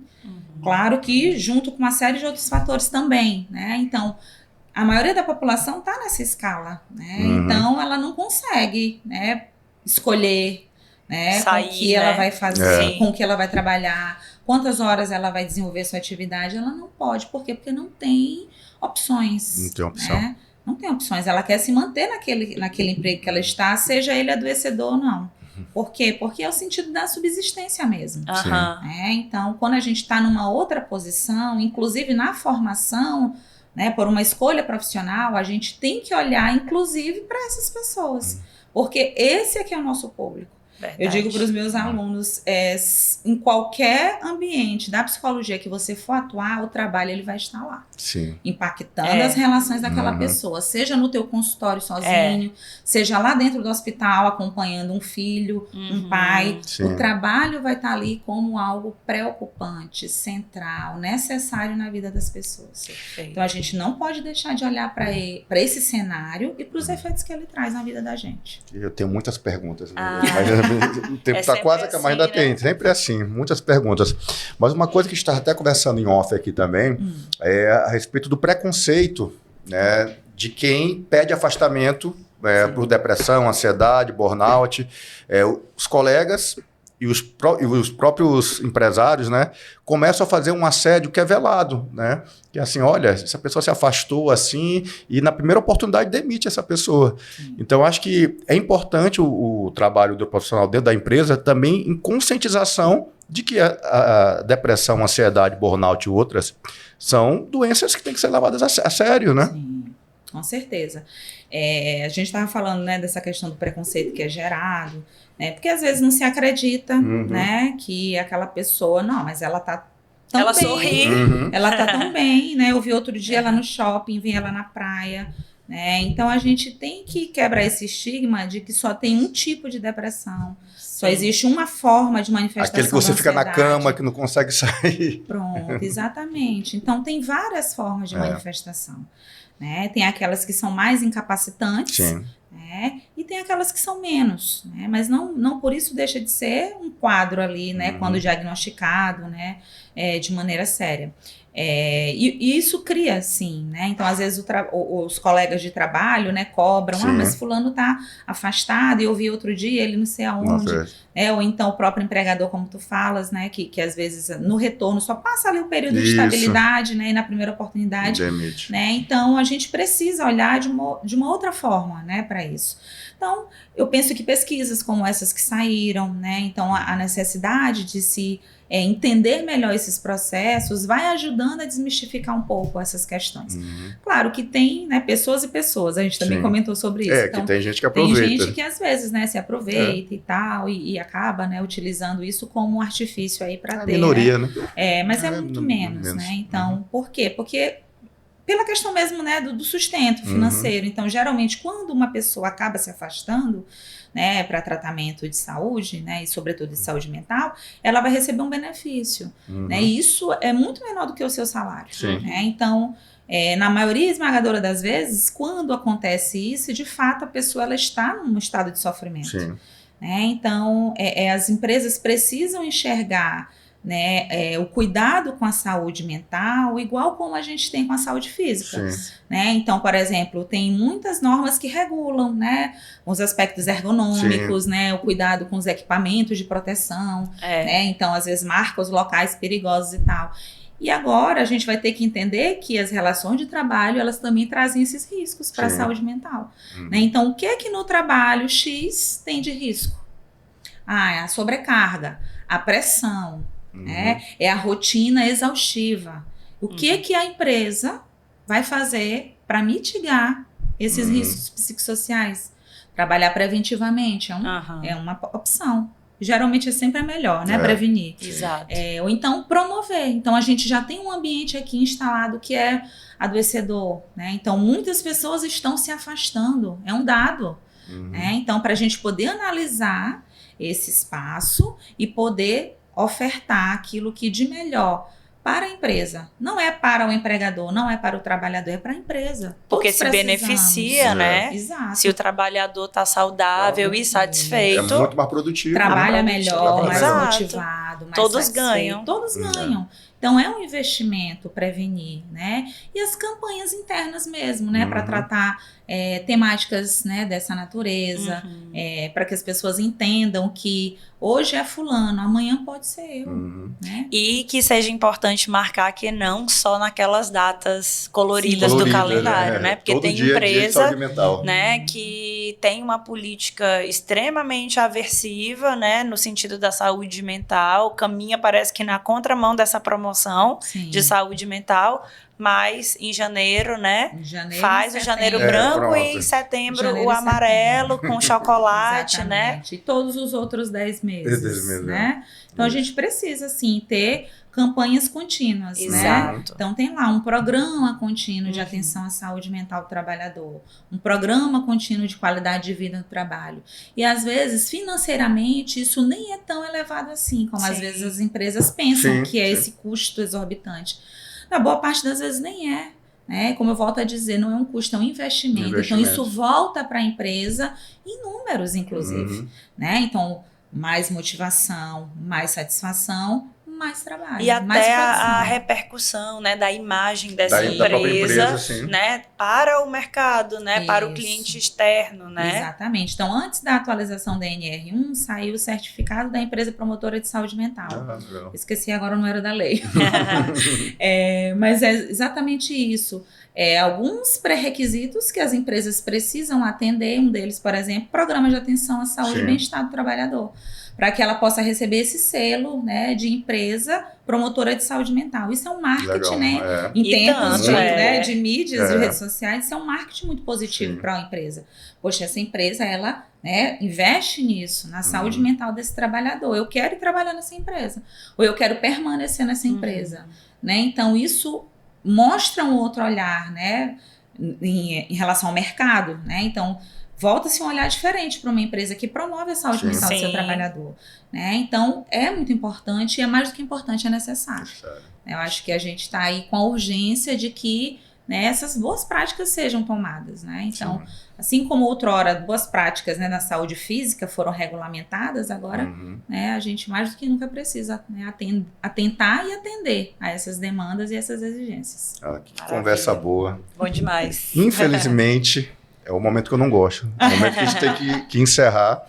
Claro que junto com uma série de outros fatores também, né? Então, a maioria da população está nessa escala, né? Então, ela não consegue, né, escolher, né, sair, com o que ela vai fazer, com o que ela vai trabalhar, quantas horas ela vai desenvolver sua atividade. Ela não pode. Por quê? Porque não tem opções. Não tem opção. Né? Não tem opções. Ela quer se manter naquele emprego que ela está, seja ele adoecedor ou não. Por quê? Porque é o sentido da subsistência mesmo. Então, quando a gente está numa outra posição, inclusive na formação, né, por uma escolha profissional, a gente tem que olhar, inclusive, para essas pessoas. Porque esse aqui é o nosso público. Verdade. Eu digo para os meus alunos, em qualquer ambiente da psicologia que você for atuar, o trabalho ele vai estar lá. Sim. Impactando as relações daquela pessoa, seja no teu consultório sozinho, seja lá dentro do hospital acompanhando um filho, um pai. Sim. O trabalho vai estar ali como algo preocupante, central, necessário na vida das pessoas. Perfeito. Então a gente não pode deixar de olhar para esse cenário e para os efeitos que ele traz na vida da gente. Eu tenho muitas perguntas, mas o tempo está quase acabando, mas ainda tem, sempre assim, muitas perguntas. Mas uma coisa que a gente estava até conversando em off aqui também, é a respeito do preconceito, né, de quem pede afastamento por depressão, ansiedade, burnout. Os colegas e os próprios empresários, né, começam a fazer um assédio que é velado, né? Que é assim, olha, essa pessoa se afastou assim e na primeira oportunidade demite essa pessoa. Então, acho que é importante o trabalho do profissional dentro da empresa também em conscientização de que a depressão, a ansiedade, burnout e outras são doenças que têm que ser levadas a sério, né? Sim, com certeza. A gente estava falando, né, dessa questão do preconceito que é gerado, né, porque às vezes não se acredita, né, que aquela pessoa, não, mas ela tá tão ela bem, sorri. Ela tá tão bem, né, eu vi outro dia ela no shopping, vi ela na praia, né, então a gente tem que quebrar esse estigma de que só tem um tipo de depressão, só existe uma forma de manifestação. Aquele que você fica na cama, que não consegue sair. Pronto, exatamente. Então tem várias formas de manifestação. Né? Tem aquelas que são mais incapacitantes, né? E tem aquelas que são menos, né? Mas não por isso deixa de ser um quadro ali, né? Quando diagnosticado, né? De maneira séria. E isso cria, sim, né? Então, às vezes, os colegas de trabalho, né, cobram, mas fulano tá afastado, e eu vi outro dia ele não sei aonde, ou então o próprio empregador, como tu falas, né, que às vezes no retorno só passa ali o período de estabilidade, né, e na primeira oportunidade, né? Então, a gente precisa olhar de uma outra forma, né, para isso. Então, eu penso que pesquisas como essas que saíram, né, então a necessidade de se entender melhor esses processos vai ajudando a desmistificar um pouco essas questões. Claro que tem, né, pessoas e pessoas, a gente também comentou sobre isso. Então, que tem gente que aproveita. Tem gente que às vezes, né, se aproveita e tal, e acaba, né, utilizando isso como um artifício aí para ter. Minoria, né? Mas é muito menos, né? Então, por quê? Porque pela questão mesmo, né, do sustento financeiro. Então, geralmente, quando uma pessoa acaba se afastando, né, para tratamento de saúde, né, e sobretudo de saúde mental, ela vai receber um benefício, né, e isso é muito menor do que o seu salário, né, então, na maioria esmagadora das vezes, quando acontece isso, de fato, a pessoa ela está num estado de sofrimento, né, então, as empresas precisam enxergar, né, o cuidado com a saúde mental, igual como a gente tem com a saúde física. Né? Então, por exemplo, tem muitas normas que regulam, né, os aspectos ergonômicos, né, o cuidado com os equipamentos de proteção, né? Então, às vezes, marca os locais perigosos e tal. E agora a gente vai ter que entender que as relações de trabalho, elas também trazem esses riscos para a saúde mental. Né? Então, o que é que no trabalho X tem de risco? É a sobrecarga, a pressão, né? É a rotina exaustiva. O que é que a empresa vai fazer para mitigar esses riscos psicossociais? Trabalhar preventivamente é uma opção. Geralmente é sempre melhor, né? Prevenir. Exato. Ou então promover. Então a gente já tem um ambiente aqui instalado que é adoecedor, né? Então muitas pessoas estão se afastando. É um dado. Né? Então, para a gente poder analisar esse espaço e poder ofertar aquilo que de melhor para a empresa. Não é para o empregador, não é para o trabalhador, é para a empresa. Porque se beneficia, né? Exato. Se o trabalhador está saudável e satisfeito. É muito mais produtivo. Trabalha melhor, mais motivado, mais Todos satisfeito. ganham. Todos ganham. Então, é um investimento prevenir, né? E as campanhas internas mesmo, né? Para tratar temáticas, né, dessa natureza, para que as pessoas entendam que hoje é fulano, amanhã pode ser eu. Né? E que seja importante marcar que não só naquelas datas coloridas do calendário, né? Porque todo tem dia empresa, saúde mental. né, que tem uma política extremamente aversiva, né, no sentido da saúde mental, caminha, parece que na contramão dessa promoção de saúde mental, mas em janeiro, né, faz o janeiro branco e em setembro o amarelo com chocolate, né? E todos os outros 10 meses, né? Então a gente precisa, sim, ter campanhas contínuas, né? Então tem lá um programa contínuo de atenção à saúde mental do trabalhador, um programa contínuo de qualidade de vida no trabalho. E às vezes, financeiramente, isso nem é tão elevado assim, como às vezes as empresas pensam que é esse custo exorbitante. Na boa parte das vezes nem é. Né? Como eu volto a dizer, não é um custo, é um investimento. Então isso volta para a empresa em números, inclusive. Né? Então, mais motivação, mais satisfação, mais trabalho. E até a repercussão, né, da imagem dessa empresa, né, para o mercado, né, para o cliente externo, né? Exatamente. Então, antes da atualização da NR1, saiu o certificado da empresa promotora de saúde mental. Esqueci agora o número da lei. Mas é exatamente isso. Alguns pré-requisitos que as empresas precisam atender, um deles, por exemplo, programa de atenção à saúde e bem-estar do trabalhador, para que ela possa receber esse selo, né, de empresa promotora de saúde mental. Isso é um marketing, né? Em tempos de mídias, de redes sociais, isso é um marketing muito positivo para a empresa. Poxa, essa empresa, ela, né, investe nisso, na saúde mental desse trabalhador. Eu quero ir trabalhar nessa empresa, ou eu quero permanecer nessa empresa. Né? Então, isso mostra um outro olhar, né, em relação ao mercado. Né? Então, volta-se um olhar diferente para uma empresa que promove a saúde mental do seu trabalhador. Né? Então, é muito importante, e é mais do que importante, é necessário. Eu acho que a gente está aí com a urgência de que, né, essas boas práticas sejam tomadas. Né? Então, assim como outrora boas práticas, né, na saúde física foram regulamentadas, agora né, a gente mais do que nunca precisa, né, atentar e atender a essas demandas e essas exigências. Que conversa boa. Bom demais. Infelizmente... é o momento que eu não gosto. É o momento que a gente tem que encerrar.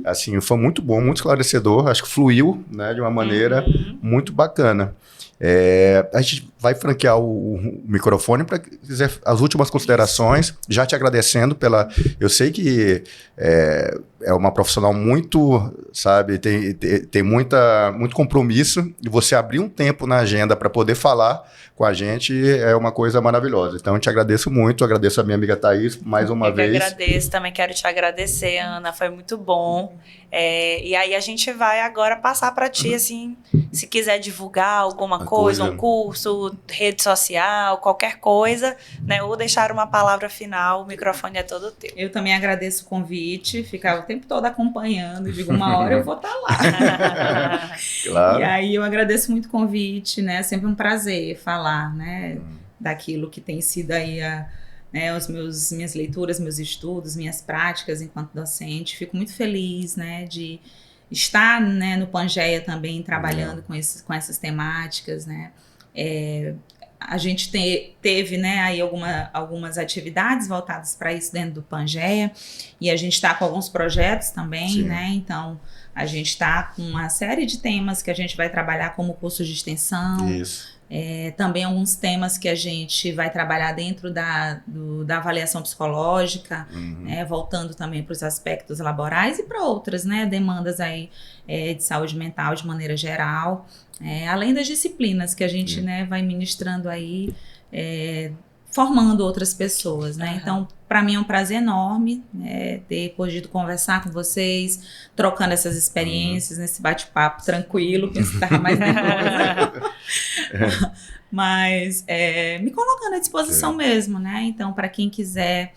Assim, foi muito bom, muito esclarecedor. Acho que fluiu, né, de uma maneira muito bacana. A gente vai franquear o microfone para dizer as últimas considerações, já te agradecendo pela... Eu sei que é uma profissional muito, sabe, tem muito compromisso, e você abrir um tempo na agenda para poder falar com a gente é uma coisa maravilhosa. Então, eu te agradeço muito, agradeço a minha amiga Thaís mais uma vez. Eu agradeço, também quero te agradecer, Ana, foi muito bom. E aí a gente vai agora passar para ti, assim, se quiser divulgar alguma coisa, um curso, rede social, qualquer coisa, né, ou deixar uma palavra final, o microfone é todo teu. Eu também agradeço o convite, ficar o tempo todo acompanhando, digo, uma hora eu vou estar lá. Claro. E aí eu agradeço muito o convite, né, sempre um prazer falar, né, daquilo que tem sido aí né, minhas leituras, meus estudos, minhas práticas enquanto docente. Fico muito feliz, né, de está, né, no Pangeia também trabalhando com essas temáticas, né? A gente teve, né, aí algumas atividades voltadas para isso dentro do Pangeia, e a gente está com alguns projetos também, Sim. né? Então, a gente está com uma série de temas que a gente vai trabalhar como curso de extensão. Isso. Também alguns temas que a gente vai trabalhar dentro da avaliação psicológica, né, voltando também para os aspectos laborais e para outras, né, demandas aí de saúde mental de maneira geral, além das disciplinas que a gente, né, vai ministrando aí, formando outras pessoas, né? Então, para mim é um prazer enorme, né, ter podido conversar com vocês, trocando essas experiências nesse bate-papo tranquilo, que estava mais nervosa. Mas me colocando à disposição mesmo, né? Então, para quem quiser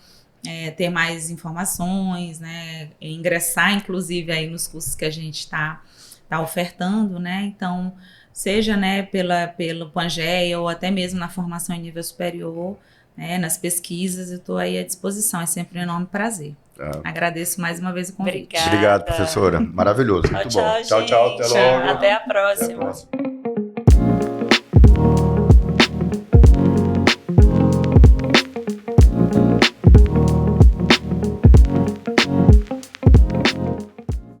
ter mais informações, né, ingressar, inclusive, aí nos cursos que a gente está ofertando, né? Então, seja, né, pelo Pangeia ou até mesmo na formação em nível superior, né, nas pesquisas, eu estou aí à disposição. É sempre um enorme prazer. Agradeço mais uma vez o convite. Obrigada. Obrigado, professora. Maravilhoso. Muito bom. Tchau, tchau. Até logo. Até a próxima. Até a próxima.